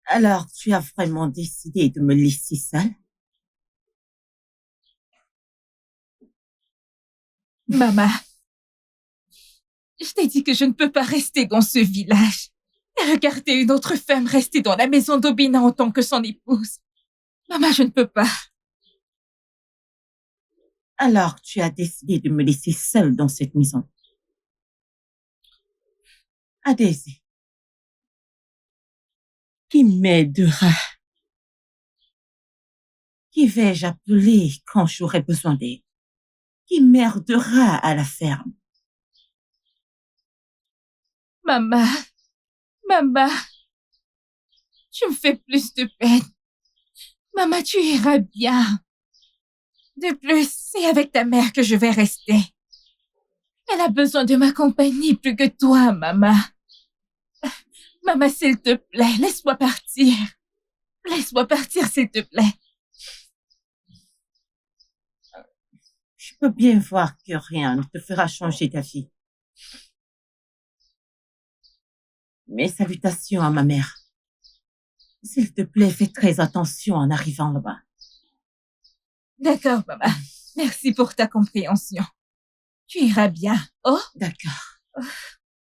Alors, tu as vraiment décidé de me laisser seule? Maman, je t'ai dit que je ne peux pas rester dans ce village. Et regarder une autre femme rester dans la maison d'Obina en tant que son épouse. Maman, je ne peux pas. Alors, tu as décidé de me laisser seule dans cette maison. Adésie, qui m'aidera? Qui vais-je appeler quand j'aurai besoin d'aide? Qui m'aidera à la ferme? Maman, tu me fais plus de peine. Maman, tu iras bien. De plus, c'est avec ta mère que je vais rester. Elle a besoin de ma compagnie plus que toi, maman. Maman, s'il te plaît, laisse-moi partir. Laisse-moi partir, s'il te plaît. Je peux bien voir que rien ne te fera changer d'avis. Mes salutations à ma mère. S'il te plaît, fais très attention en arrivant là-bas. D'accord, maman. Merci pour ta compréhension. Tu iras bien. Oh, D'accord.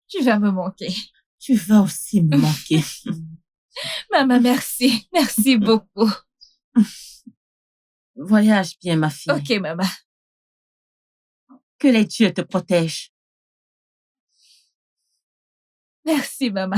tu vas me manquer. Tu vas aussi me manquer. Maman, merci. Merci beaucoup. Voyage bien, ma fille. Ok, maman. Que les dieux te protègent. Merci, maman.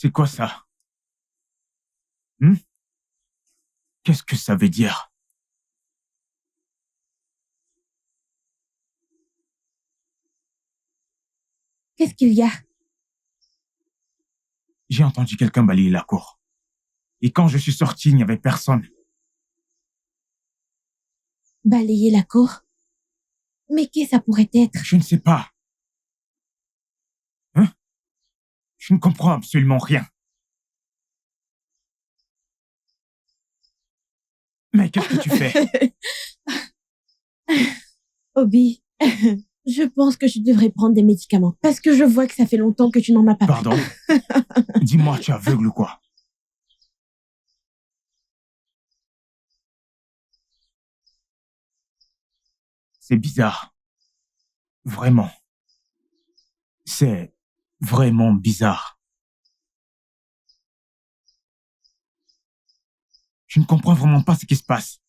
C'est quoi ça? Hmm? Qu'est-ce que ça veut dire? Qu'est-ce qu'il y a? J'ai entendu quelqu'un balayer la cour. Et quand je suis sorti, il n'y avait personne. Balayer la cour? Mais qui ça pourrait être? Je ne sais pas. Hein? Je ne comprends absolument rien. Mais qu'est-ce que tu fais? Obi, je pense que je devrais prendre des médicaments parce que je vois que ça fait longtemps que tu n'en as pas pris. Pardon? Dis-moi, tu es aveugle ou quoi? C'est bizarre. Vraiment. C'est vraiment bizarre. Je ne comprends vraiment pas ce qui se passe.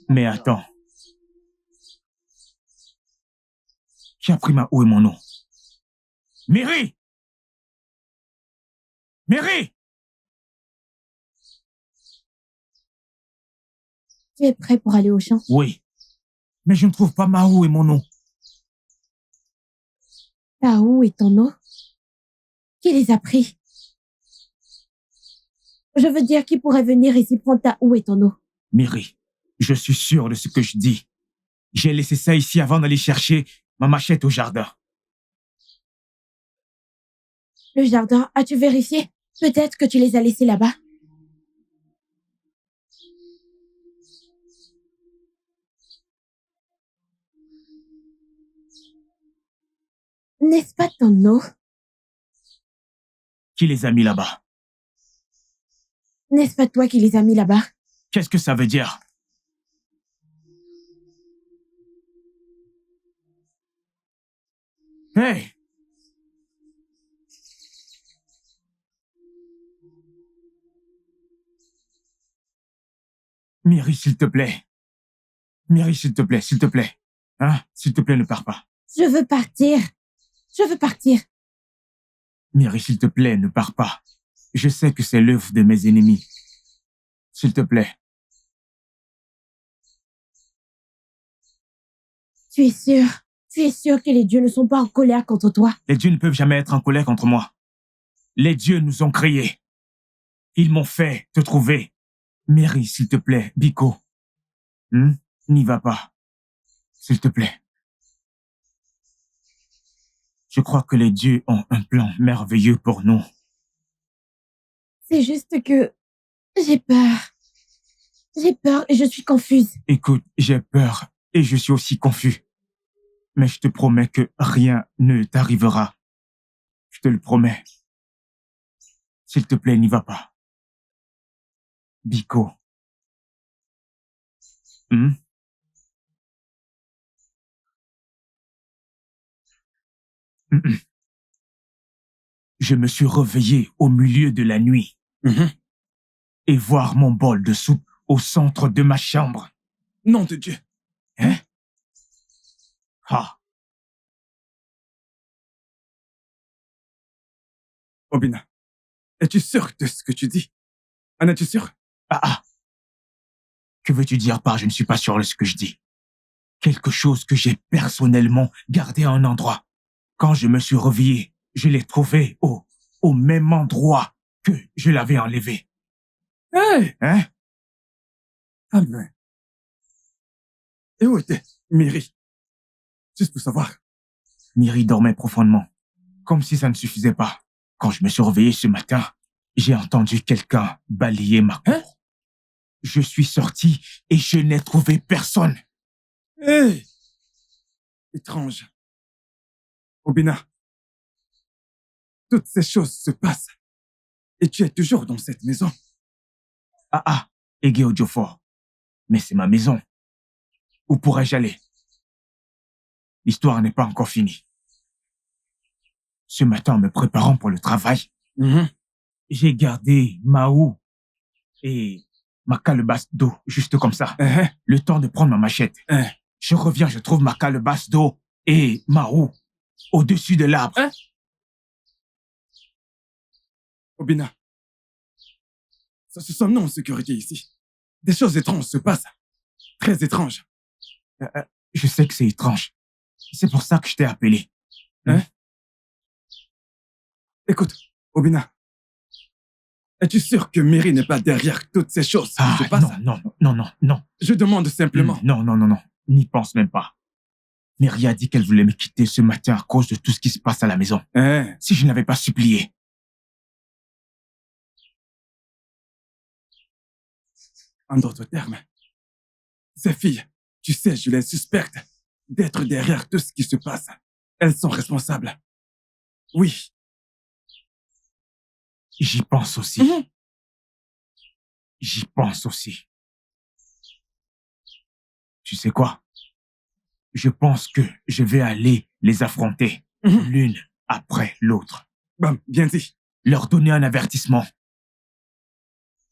Mais attends. Qui a pris ma eau et mon eau? Mary! Mary! Tu es prêt pour aller au champ? Oui. Mais je ne trouve pas ma eau et mon eau. Ta eau et ton eau? Qui les a pris? Je veux dire, qui pourrait venir ici prendre ta eau et ton eau? Mary, je suis sûr de ce que je dis. J'ai laissé ça ici avant d'aller chercher ma machette au jardin. Le jardin, as-tu vérifié? Peut-être que tu les as laissés là-bas. N'est-ce pas ton eau? Qui les a mis là-bas? N'est-ce pas toi qui les as mis là-bas? Qu'est-ce que ça veut dire? Hey! Mary, s'il te plaît. Mary, s'il te plaît, s'il te plaît. Hein? S'il te plaît, ne pars pas. Je veux partir. Je veux partir. Mary, s'il te plaît, ne pars pas. Je sais que c'est l'œuvre de mes ennemis. S'il te plaît. Tu es sûr? Tu es sûr que les dieux ne sont pas en colère contre toi? Les dieux ne peuvent jamais être en colère contre moi. Les dieux nous ont créés. Ils m'ont fait te trouver. Mary, s'il te plaît, Biko. N'y va pas. S'il te plaît. Je crois que les dieux ont un plan merveilleux pour nous. C'est juste que j'ai peur. J'ai peur et je suis confuse. Écoute, j'ai peur et je suis aussi confus. Mais je te promets que rien ne t'arrivera. Je te le promets. S'il te plaît, n'y va pas. Biko. Je me suis réveillé au milieu de la nuit et voir mon bol de soupe au centre de ma chambre. Nom de Dieu. Hein? Ah. Obina, es-tu sûr de ce que tu dis? En es-tu sûr? Ah. Que veux-tu dire par je ne suis pas sûr de ce que je dis? Quelque chose que j'ai personnellement gardé à un endroit. Quand je me suis réveillé, je l'ai trouvé au même endroit que je l'avais enlevé. Hey! Hein? Amen. Et où était Miri? Juste pour savoir. Miri dormait profondément, comme si ça ne suffisait pas. Quand je me suis réveillé ce matin, j'ai entendu quelqu'un balayer ma cour. Hein? Je suis sorti et je n'ai trouvé personne. Hey! Étrange. Obina, toutes ces choses se passent. Et tu es toujours dans cette maison. Ege Ejiofor. Mais c'est ma maison. Où pourrais-je aller? L'histoire n'est pas encore finie. Ce matin, en me préparant pour le travail, j'ai gardé Mahou et ma calebasse d'eau, juste comme ça. Le temps de prendre ma machette. Je reviens, je trouve ma calebasse d'eau et Mahou au-dessus de l'arbre. Obina, ça se sent non en sécurité ici. Des choses étranges se passent. Très étranges. Je sais que c'est étrange. C'est pour ça que je t'ai appelé. Écoute, Obina, es-tu sûr que Miri n'est pas derrière toutes ces choses qui se passent? Non. Je demande simplement. Non. N'y pense même pas. Miri a dit qu'elle voulait me quitter ce matin à cause de tout ce qui se passe à la maison. Si je n'avais pas supplié. En d'autres termes, ces filles, tu sais, je les suspecte d'être derrière tout ce qui se passe. Elles sont responsables. Oui. J'y pense aussi. J'y pense aussi. Tu sais quoi? Je pense que je vais aller les affronter, l'une après l'autre. Bam, bien dit. Leur donner un avertissement.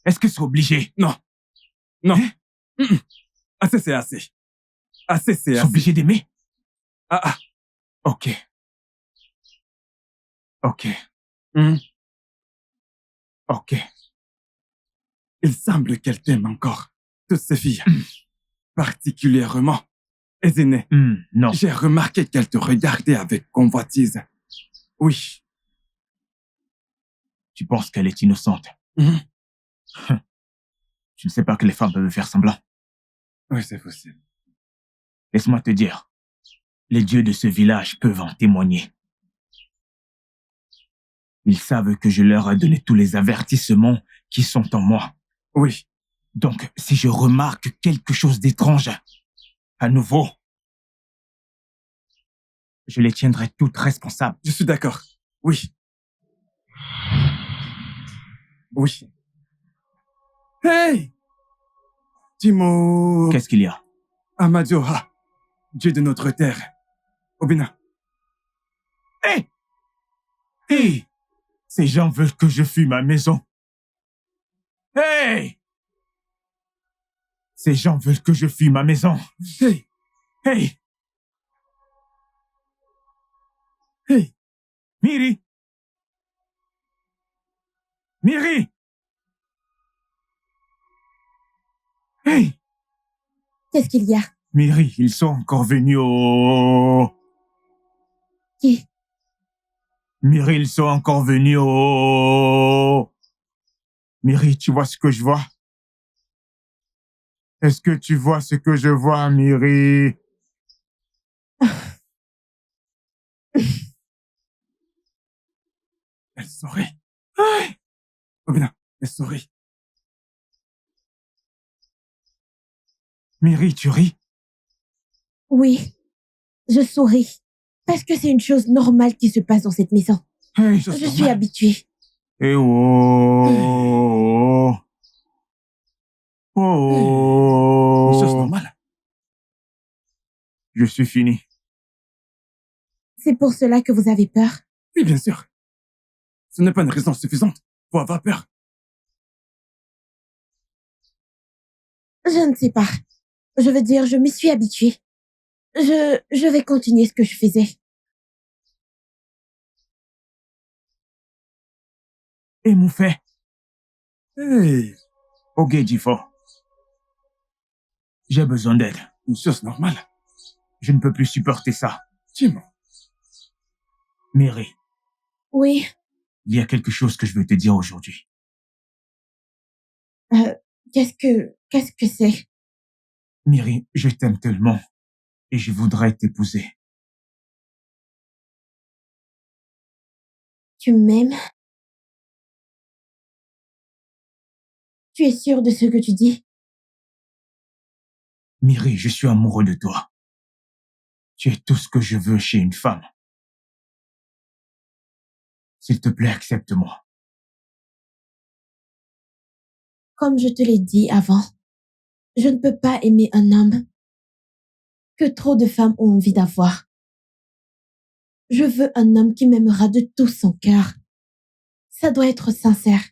Est-ce que c'est obligé? Non. Assez, c'est assez. Assez, c'est C'est assez. obligé d'aimer? Ok. Ok. Il semble qu'elle t'aime encore. Toutes ces filles. Particulièrement Ezineh. Non. J'ai remarqué qu'elle te regardait avec convoitise. Oui. Tu penses qu'elle est innocente? Tu ne sais pas que les femmes peuvent faire semblant. Oui, c'est possible. Laisse-moi te dire, les dieux de ce village peuvent en témoigner. Ils savent que je leur ai donné tous les avertissements qui sont en moi. Oui. Donc, si je remarque quelque chose d'étrange, à nouveau, je les tiendrai toutes responsables. Je suis d'accord. Oui. Hey! Timo... Qu'est-ce qu'il y a? Amadioha, dieu de notre terre. Obina. Hey! Ces gens veulent que je fuie ma maison. Hey! Ces gens veulent que je fuie ma maison. Hey! Miri! Hey! Qu'est-ce qu'il y a? Miri, ils sont encore venus au... Qui? Miri, ils sont encore venus au... Miri, tu vois ce que je vois? Est-ce que tu vois ce que je vois, Miri? Elle sourit. Obina, elle sourit. Miri, tu ris? Oui, je souris. Parce que c'est une chose normale qui se passe dans cette maison. Hey, Je suis habituée. Eh oh! Oh! Une chose normale. Je suis fini. C'est pour cela que vous avez peur? Oui, bien sûr. Ce n'est pas une raison suffisante pour avoir peur. Je ne sais pas. Je veux dire, je m'y suis habituée. Je vais continuer ce que je faisais. Et mon fait. Hey, Oge Ejiofor. J'ai besoin d'aide. une chose normale. Je ne peux plus supporter ça. Timo. Miri, Oui, il y a quelque chose que je veux te dire aujourd'hui. qu'est-ce que c'est? Miri, je t'aime tellement et je voudrais t'épouser. Tu m'aimes? Tu es sûr de ce que tu dis? Miri, je suis amoureux de toi. Tu es tout ce que je veux chez une femme. S'il te plaît, accepte-moi. Comme je te l'ai dit avant, je ne peux pas aimer un homme que trop de femmes ont envie d'avoir. Je veux un homme qui m'aimera de tout son cœur. Ça doit être sincère.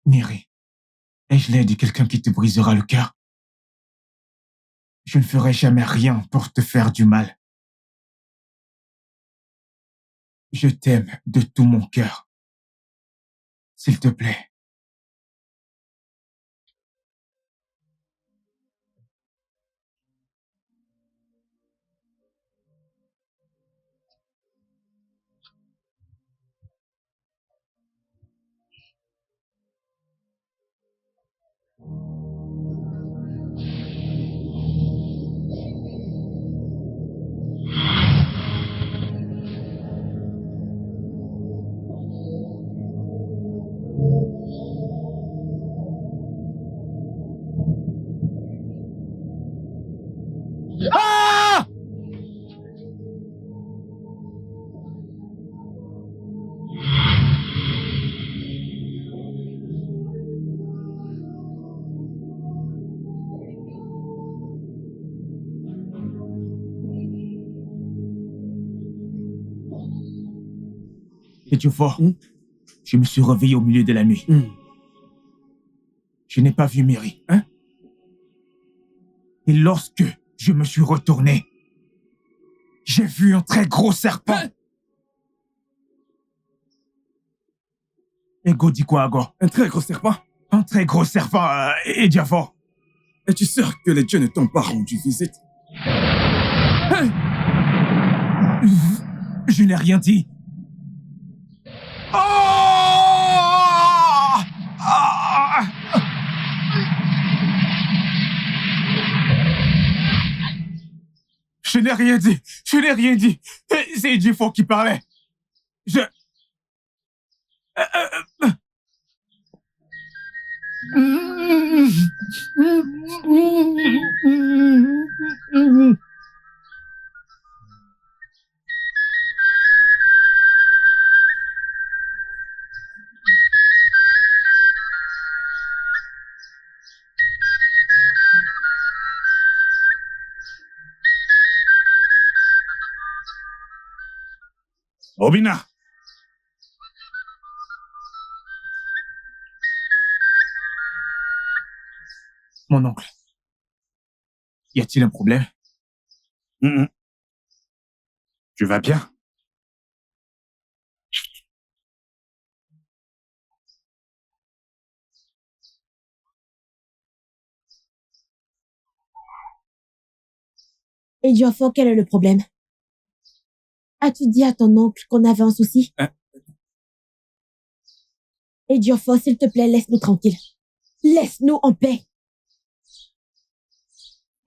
Miri, ai-je l'air de quelqu'un qui te brisera le cœur? Je ne ferai jamais rien pour te faire du mal. Je t'aime de tout mon cœur. S'il te plaît. Ah! Ejiofor, je me suis réveillé au milieu de la nuit. Je n'ai pas vu Miri. Hein? Et lorsque je me suis retourné, j'ai vu un très gros serpent. Hein? Ego dit quoi, Ago? Un très gros serpent? Un très gros serpent, Ejiofor. Es-tu sûr que les dieux ne t'ont pas rendu visite? Hey! Je n'ai rien dit. Oh! Ah! Je n'ai rien dit. Je n'ai rien dit. C'est Ejiofor qui parlait. Je... Obina! Mon oncle, y a-t-il un problème? Tu vas bien? Ejiofor, quel est le problème? As-tu dit à ton oncle qu'on avait un souci? Ejiofor, s'il te plaît, laisse-nous tranquilles. Laisse-nous en paix.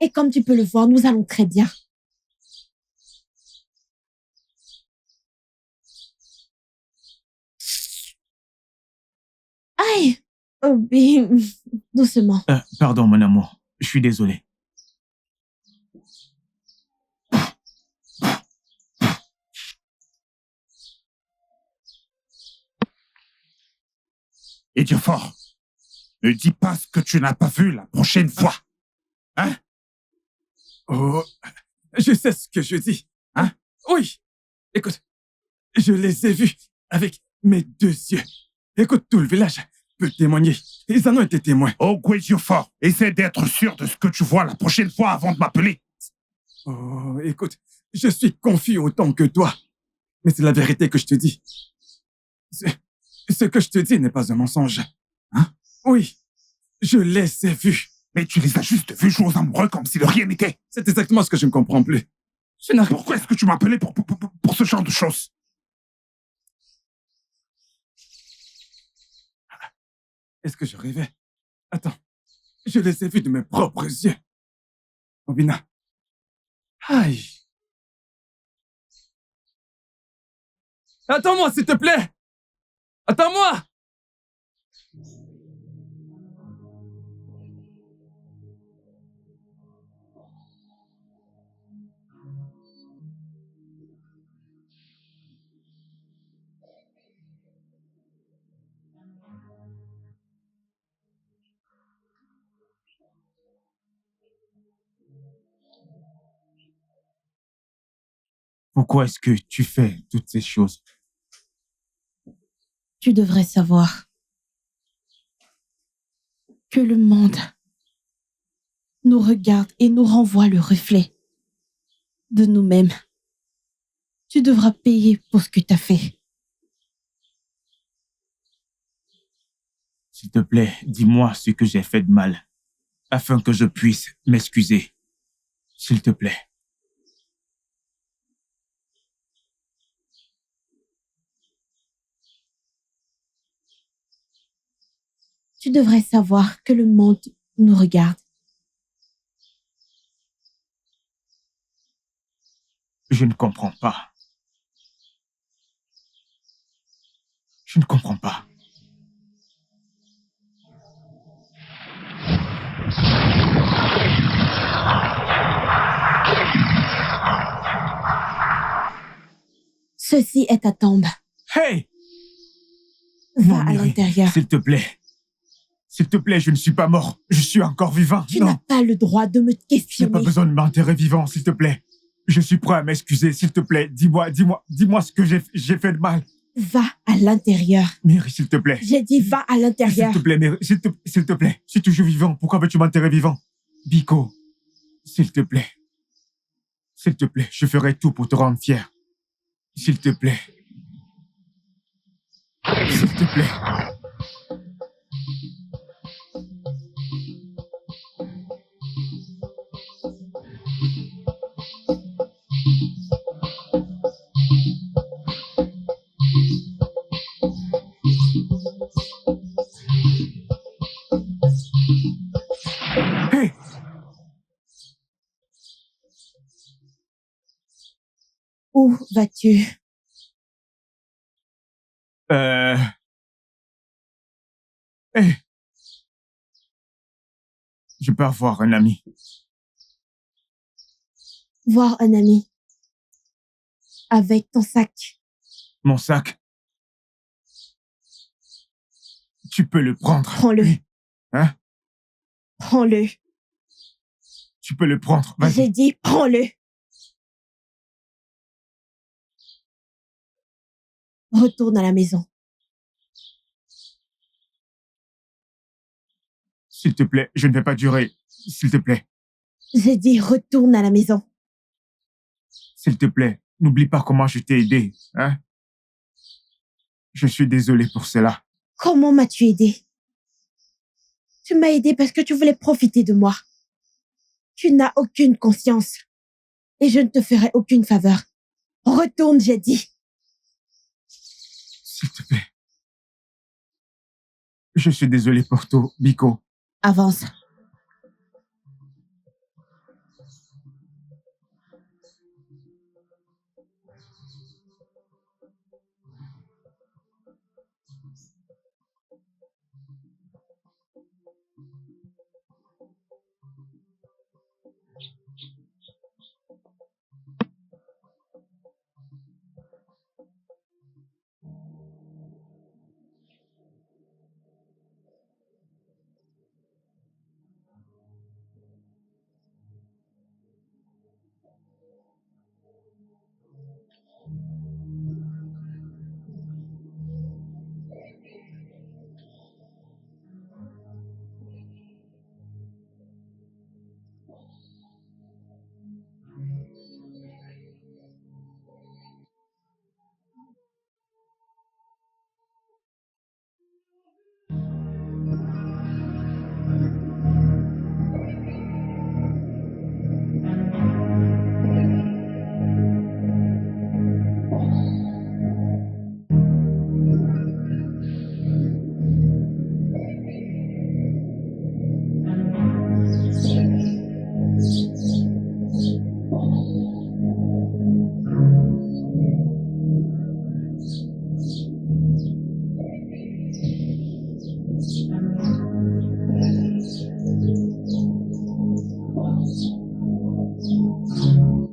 Et comme tu peux le voir, nous allons très bien. Aïe! Obi, doucement. Pardon, mon amour. Je suis désolé. Ejiofor, ne dis pas ce que tu n'as pas vu la prochaine fois. Hein? Oh, je sais ce que je dis. Hein? Oui. Écoute, je les ai vus avec mes deux yeux. Écoute, tout le village peut témoigner. Ils en ont été témoins. Oh, Ejiofor, essaie d'être sûr de ce que tu vois la prochaine fois avant de m'appeler. Oh, écoute, je suis confus autant que toi. Mais c'est la vérité que je te dis. Ce que je te dis n'est pas un mensonge. Hein? Oui, je les ai vus. Mais tu les as juste vus jouer aux amoureux comme si de rien n'était. C'est exactement ce que je ne comprends plus. Pourquoi est-ce que tu m'appelais pour ce genre de choses? Est-ce que je rêvais? Attends, je les ai vus de mes propres yeux. Obina. Aïe. Attends-moi, s'il te plaît. Attends-moi. Pourquoi est-ce que tu fais toutes ces choses? Tu devrais savoir que le monde nous regarde et nous renvoie le reflet de nous-mêmes. Tu devras payer pour ce que tu as fait. S'il te plaît, dis-moi ce que j'ai fait de mal, afin que je puisse m'excuser. S'il te plaît. Tu devrais savoir que le monde nous regarde. Je ne comprends pas. Je ne comprends pas. Ceci est ta tombe. Hey! Va Non, à Mary, l'intérieur. s'il te plaît. S'il te plaît, je ne suis pas mort. Je suis encore vivant. Tu Non, n'as pas le droit de me je n'ai questionner. pas besoin de m'enterrer vivant, s'il te plaît. Je suis prêt à m'excuser, s'il te plaît. Dis-moi ce que j'ai fait de mal. Va à l'intérieur. Mary, s'il te plaît. J'ai dit va à S'il l'intérieur. te plaît, Mary, s'il te plaît. Je suis toujours vivant. Pourquoi veux-tu m'enterrer vivant? Biko, s'il te plaît. S'il te plaît, je ferai tout pour te rendre fier. S'il te plaît. S'il te plaît. Hey! Où vas-tu? Hey! Je peux avoir un ami. Voir un ami. Avec ton sac. Mon sac. Tu peux le prendre. Prends-le. Oui. Hein? Prends-le. Tu peux le prendre. Vas-y. J'ai dit prends-le. Retourne à la maison. S'il te plaît, je ne vais pas durer. S'il te plaît. J'ai dit retourne à la maison. S'il te plaît, n'oublie pas comment je t'ai aidé. Hein? Je suis désolé pour cela. Comment m'as-tu aidé? Tu m'as aidé parce que tu voulais profiter de moi. Tu n'as aucune conscience. Et je ne te ferai aucune faveur. Retourne, j'ai dit. S'il te plaît. Je suis désolé pour tout, Biko. Avance.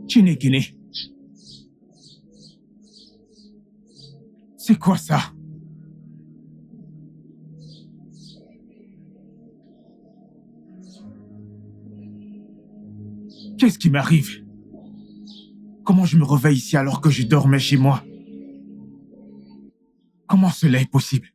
Chinekine. C'est quoi ça? Qu'est-ce qui m'arrive? Comment je me réveille ici alors que je dormais chez moi? Comment cela est possible?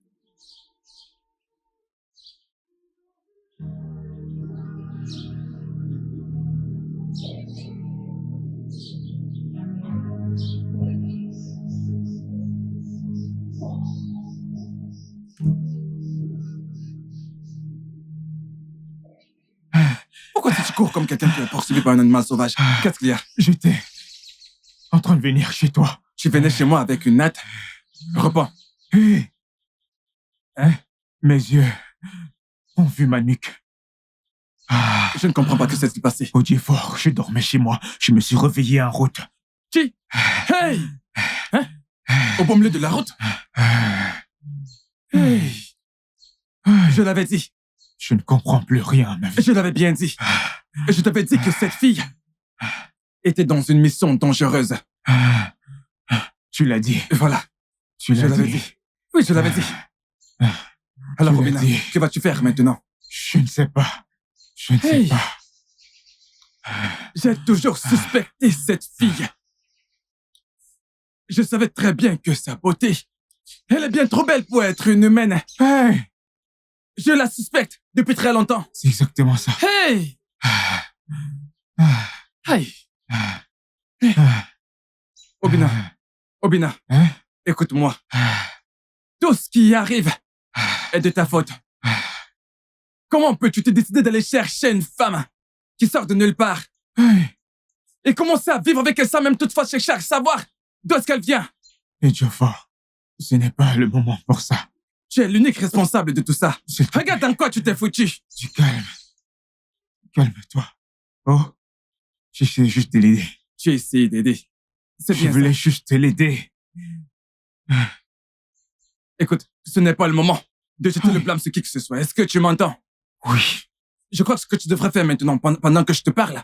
Pourquoi tu cours comme quelqu'un qui est poursuivi par un animal sauvage? Qu'est-ce qu'il y a? J'étais en train de venir chez toi. Tu venais chez moi avec une natte? Reprends. Hé! Hein? Mes yeux ont vu ma nuque. Ah. Je ne comprends pas ce qui s'est passé. Au Dieu fort, je dormais chez moi. Je me suis réveillé en route. Qui? Hey! Hein? Au beau milieu de la route? Hey! Je l'avais dit. Je ne comprends plus rien, ma vie. Je l'avais bien dit. Je t'avais dit que cette fille était dans une mission dangereuse. Tu l'as dit. Voilà. Tu Je l'as l'avais dit. dit. Oui, je l'avais dit. Alors, Tu l'as Robina, dit. que vas-tu faire maintenant? Je ne sais pas. Je ne sais Hey. pas. J'ai toujours suspecté cette fille. Je savais très bien que sa beauté, elle est bien trop belle pour être une humaine. Hey! Je la suspecte depuis très longtemps. C'est exactement ça. Hey! Hey! Obina, Obina, Hein? écoute-moi. Tout ce qui arrive est de ta faute. Comment peux-tu te décider d'aller chercher une femme qui sort de nulle part Hey! et commencer à vivre avec elle sans même toutefois chercher à savoir d'où est-ce qu'elle vient? Et Jafar, ce n'est pas le moment pour ça. Tu es l'unique responsable de tout ça. S'il te plaît, Regarde dans quoi tu t'es foutu. tu calmes. Calme-toi. Oh, j'essaie juste de l'aider. Tu as essayé d'aider. C'est Je bien voulais ça. juste l'aider. Écoute, ce n'est pas le moment de jeter le blâme sur qui que ce soit. Est-ce que tu m'entends? Oui. Je crois que ce que tu devrais faire maintenant, pendant que je te parle,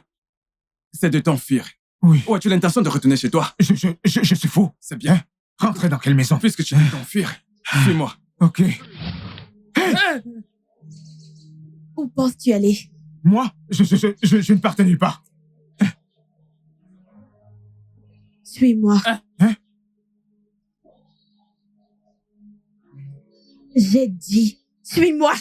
c'est de t'enfuir. Oui. Ou as-tu l'intention de retourner chez toi? Je suis fou. C'est bien. Rentrer dans quelle maison? Puisque tu veux t'enfuir, suis-moi. Ok. Où penses-tu aller? Moi, je ne partais nulle part. Suis-moi. Hein? J'ai dit, suis-moi.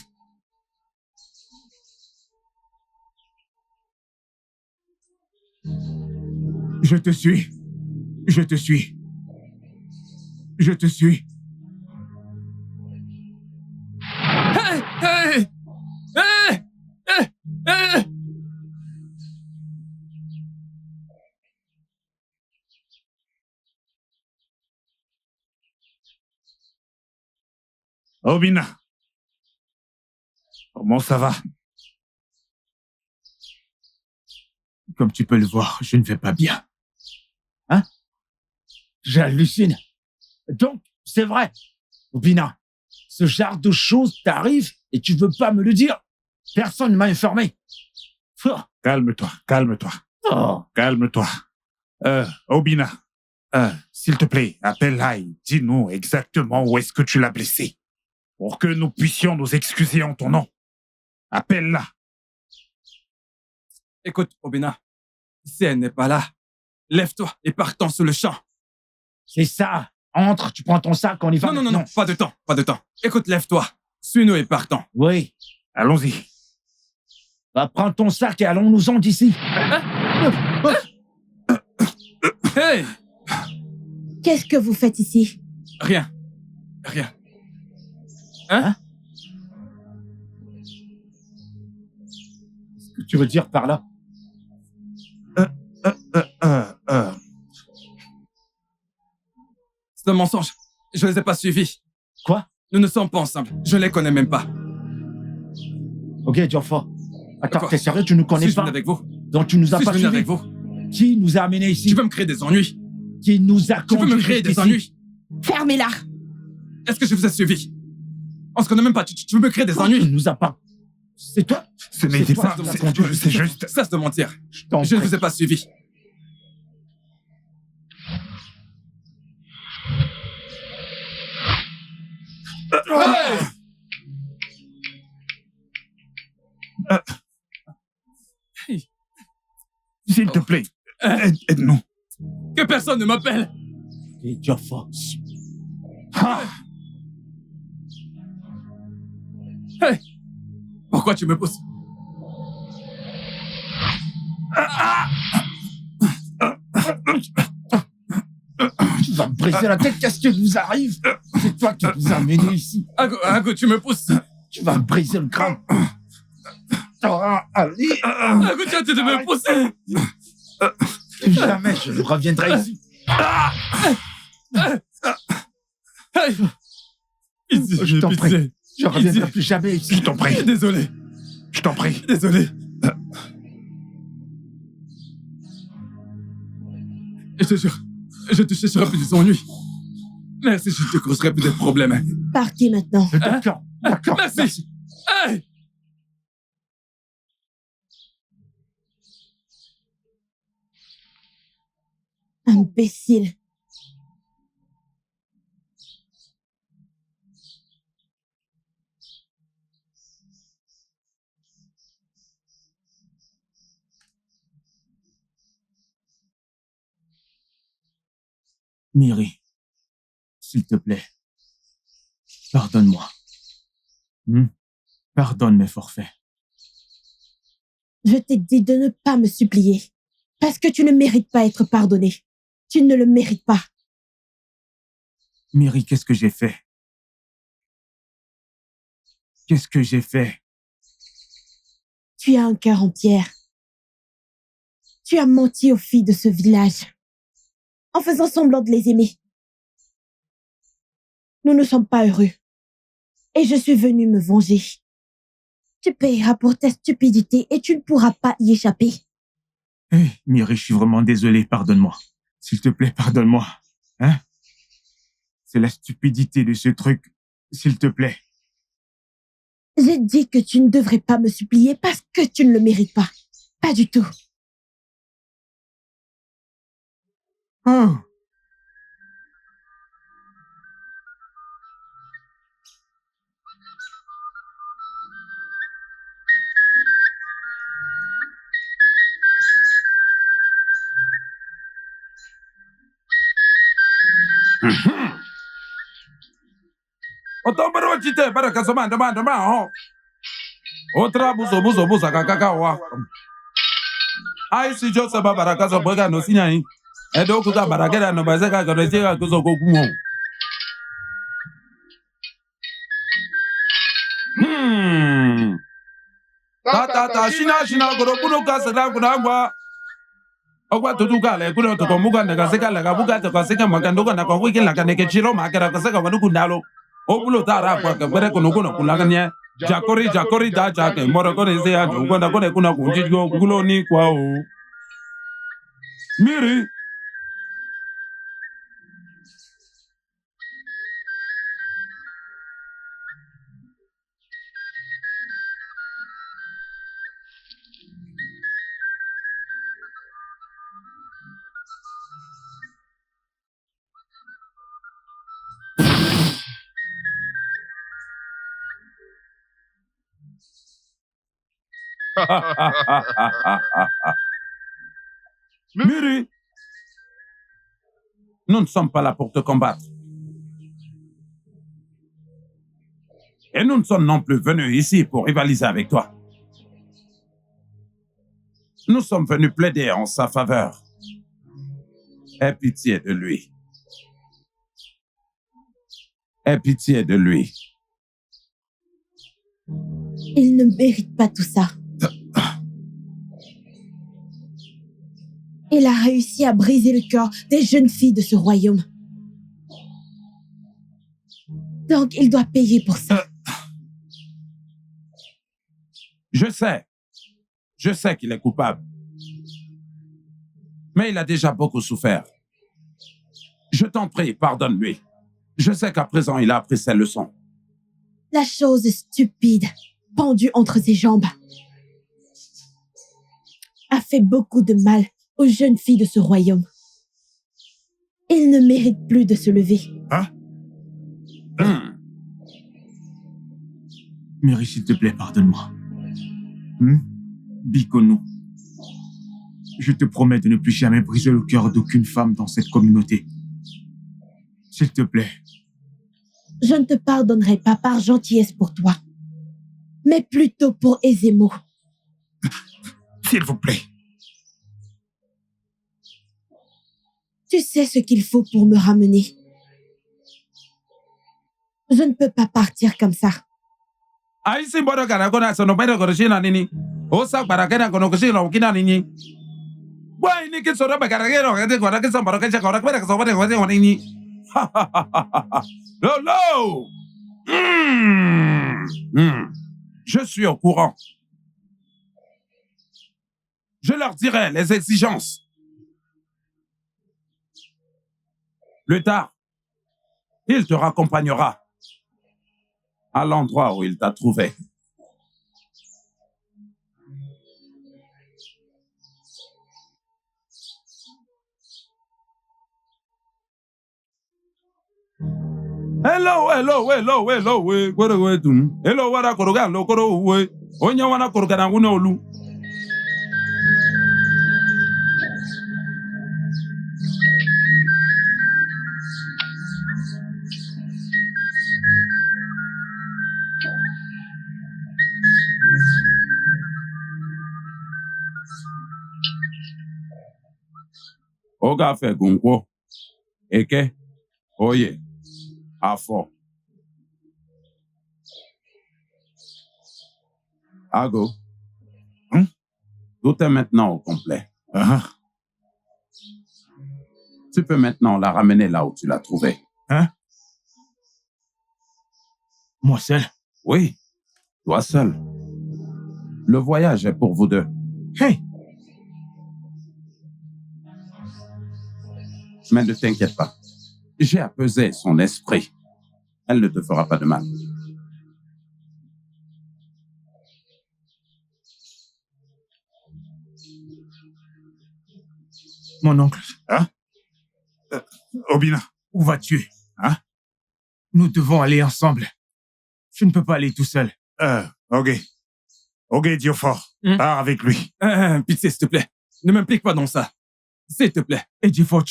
Je te suis. Je te suis. Je te suis. Hey! Hey! Hey! Hey! Hey! Obina. Comment ça va? Comme tu peux le voir, je ne vais pas bien. Hein? J'hallucine. Donc, c'est vrai. Obina, ce genre de choses t'arrive et tu veux pas me le dire. Personne ne m'a informé. Oh. Calme-toi, calme-toi, Oh. calme-toi. Obina, s'il te plaît, appelle-la et dis-nous exactement où est-ce que tu l'as blessée, pour que nous puissions nous excuser en ton nom. Appelle-la. Écoute, Obina, si elle n'est pas là, lève-toi et partons sur le champ. C'est ça. Entre, tu prends ton sac, on y va. Non, non, non, maintenant. non, pas de temps, pas de temps. Écoute, lève-toi, suis-nous et partons. Oui. Allons-y. Va prendre ton sac et allons-nous-en d'ici. Hey! Qu'est-ce que vous faites ici? Rien. Rien. Qu'est-ce que tu veux dire par là? C'est un mensonge. Je les ai pas suivis. Quoi? Nous ne sommes pas ensemble. Je les connais même pas. Ok, Jaffa. Attends, Quoi? t'es sérieux, tu nous connais Suis-je pas? venu avec vous? Donc tu nous as Suis-je pas venu suivis? avec vous? Qui nous a amenés ici? Tu veux me créer des ennuis? Qui nous a Tu veux me conduits créer des jusqu'ici? ennuis? Fermez-la. Est-ce que je vous ai suivi? On se connaît même pas. Tu veux me créer des Tu ennuis? nous as pas. C'est toi? Ce n'était toi pas... qui m'as c'est- conduit. C'est juste... Cesse de mentir. Je t'en Je ne prie. vous ai pas suivi. Hey! S'il te plaît, aide-nous. Que personne ne m'appelle. Et Jaffa. Hey! Pourquoi tu me pousses? Tu vas me briser la tête, qu'est-ce qui vous arrive? C'est toi qui nous as amenés ici. Ago, tu me pousses. Tu vas me briser le crâne. Allez. Ago, tu as de me pousser. Jamais je ne reviendrai ici. Hey! Je t'en prie. Je ne reviendrai plus jamais ici. Je t'en prie. Désolé. Je t'en prie. Désolé. Je te jure, je te chercherai plus des ennuis. Merci, je ne te causerai plus de problèmes. Partez maintenant. D'accord, d'accord. Merci. Hey! Imbécile. Miri, s'il te plaît, pardonne-moi. Pardonne mes forfaits. Je t'ai dit de ne pas me supplier. Parce que tu ne mérites pas être pardonné. Tu ne le mérites pas. Miri, qu'est-ce que j'ai fait? Qu'est-ce que j'ai fait? Tu as un cœur en pierre. Tu as menti aux filles de ce village. En faisant semblant de les aimer. Nous ne sommes pas heureux. Et je suis venue me venger. Tu payeras pour ta stupidité et tu ne pourras pas y échapper. Hé, Miri, je suis vraiment désolé, pardonne-moi. S'il te plaît, pardonne-moi. Hein? C'est la stupidité de ce truc. S'il te plaît. J'ai dit que tu ne devrais pas me supplier parce que tu ne le mérites pas. Pas du tout. Oh. Otombero chite para kasoma ndama ho. Otra buzo kakakawa. Ai si Joseph baraka zo boga no sinyai. Edo kuka barakera no bazeka korejeka kuzo kokumo. Ta shina gorokuno kasera kunangwa. Ogwa tutuka le kuno to komuga ndaka seka la kabuka to kaseka makandoka na kwa wiki la kaneke chiro makera kaseka wanuku ndalo. Obulo tara kwa kabere kuno kulaganya. Jakori da jake moroko ne se ando kwenda kone kuna kunjijgo kulo ni kwa o. Miri. Miri, nous ne sommes pas là pour te combattre. Et nous ne sommes non plus venus ici pour rivaliser avec toi. Nous sommes venus plaider en sa faveur. Aie pitié de lui. Aie pitié de lui. Il ne mérite pas tout ça. Il a réussi à briser le cœur des jeunes filles de ce royaume. Donc, il doit payer pour ça. Je sais qu'il est coupable. Mais il a déjà beaucoup souffert. Je t'en prie, pardonne-lui. Je sais qu'à présent, il a appris ses leçons. La chose stupide, pendue entre ses jambes, a fait beaucoup de mal aux jeunes filles de ce royaume. Il ne mérite plus de se lever. Hein? Miri, s'il te plaît, pardonne-moi. Bikonou. Je te promets de ne plus jamais briser le cœur d'aucune femme dans cette communauté. S'il te plaît. Je ne te pardonnerai pas par gentillesse pour toi, mais plutôt pour Ezemo. S'il vous plaît. Tu sais ce qu'il faut pour me ramener. Je ne peux pas partir comme ça. Lolo! Je suis au courant. Je leur dirai les exigences. Plus tard, il te raccompagnera à l'endroit où il t'a trouvé. Hello, we. Hello, wara koroga lo koro we. Onya wana koroga na ngune olu. Oga fe gunkwo. Eke. Oye. Afo. Ago. Tout est maintenant au complet. Tu peux maintenant la ramener là où tu l'as trouvée. Hein? Moi seul? Oui, toi seul. Le voyage est pour vous deux. Hey! Mais ne t'inquiète pas. J'ai apaisé son esprit. Elle ne te fera pas de mal. Mon oncle. Hein? Obina. Où vas-tu? Hein? Nous devons aller ensemble. Je ne peux pas aller tout seul. Ok. Ok, Diofort. Pars avec lui. Pitié, s'il te plaît. Ne m'implique pas dans ça. S'il te plaît. Et Diofort,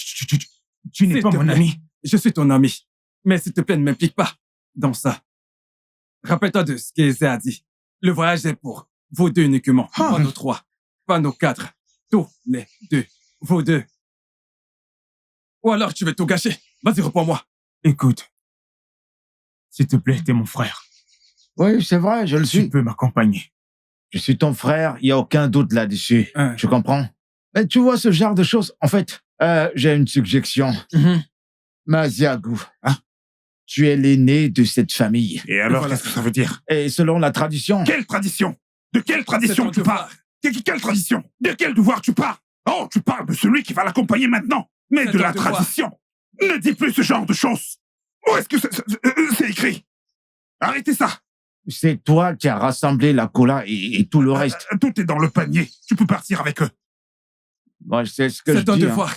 tu n'es pas mon ami. Je suis ton ami. Mais s'il te plaît, ne m'implique pas dans ça. Rappelle-toi de ce qu'Eze a dit. Le voyage est pour vous deux uniquement. Pas nos trois. Pas nos quatre. Tous les deux. Vous deux. Ou alors tu veux tout gâcher. Vas-y, reprends-moi. Écoute. S'il te plaît, t'es mon frère. Oui, c'est vrai, je le suis. Tu peux m'accompagner. Je suis ton frère, il n'y a aucun doute là-dessus. Tu comprends? Mais tu vois ce genre de choses, en fait, j'ai une suggestion. Maziagu, tu es l'aîné de cette famille. Et alors, qu'est-ce que ça veut dire? Et selon la tradition... Quelle tradition? De quelle tradition tu parles? Quelle tradition? De quel devoir tu parles? Oh, tu parles de celui qui va l'accompagner maintenant. Mais de la tradition. Ne dis plus ce genre de choses. Où est-ce que c'est écrit? Arrêtez ça. C'est toi qui as rassemblé la cola et tout le reste. Tout est dans le panier. Tu peux partir avec eux. Moi, je sais ce que je dis. C'est ton devoir.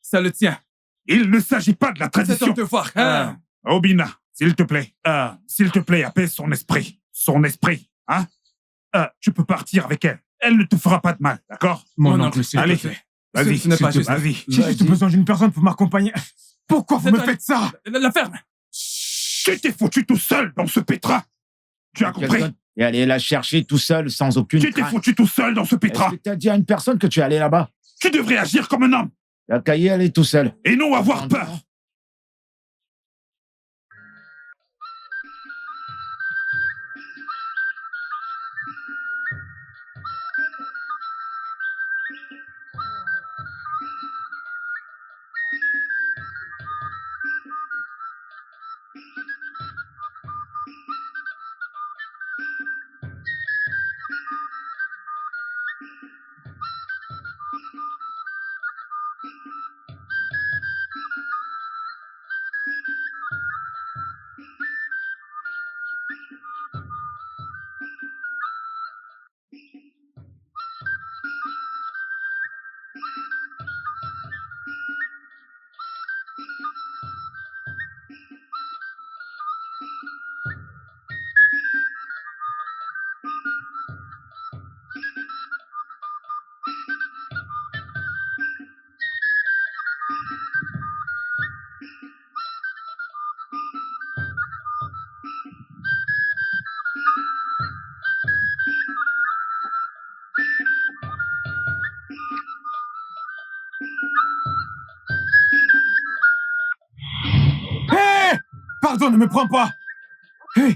Ça le tient. Il ne s'agit pas de la tradition. C'est ton devoir. Obina, s'il te plaît, apaise son esprit. Son esprit, hein? Tu peux partir avec elle. Elle ne te fera pas de mal, d'accord? Mon oncle, s'il te plaît. Vas-y, ce n'est pas juste. vas-y. J'ai juste besoin d'une personne pour m'accompagner. Pourquoi vous me faites ça? La ferme. Tu t'es foutu tout seul dans ce pétrin. Tu as compris? Et aller la chercher tout seul, sans aucune Tu t'es crainte. foutu tout seul dans ce pétrin. Est-ce que t'as dit à une personne que tu es allé là-bas? Tu devrais agir comme un homme. T'as qu'à y aller tout seul. Et non avoir peur. Pardon, ne me prends pas. Hé,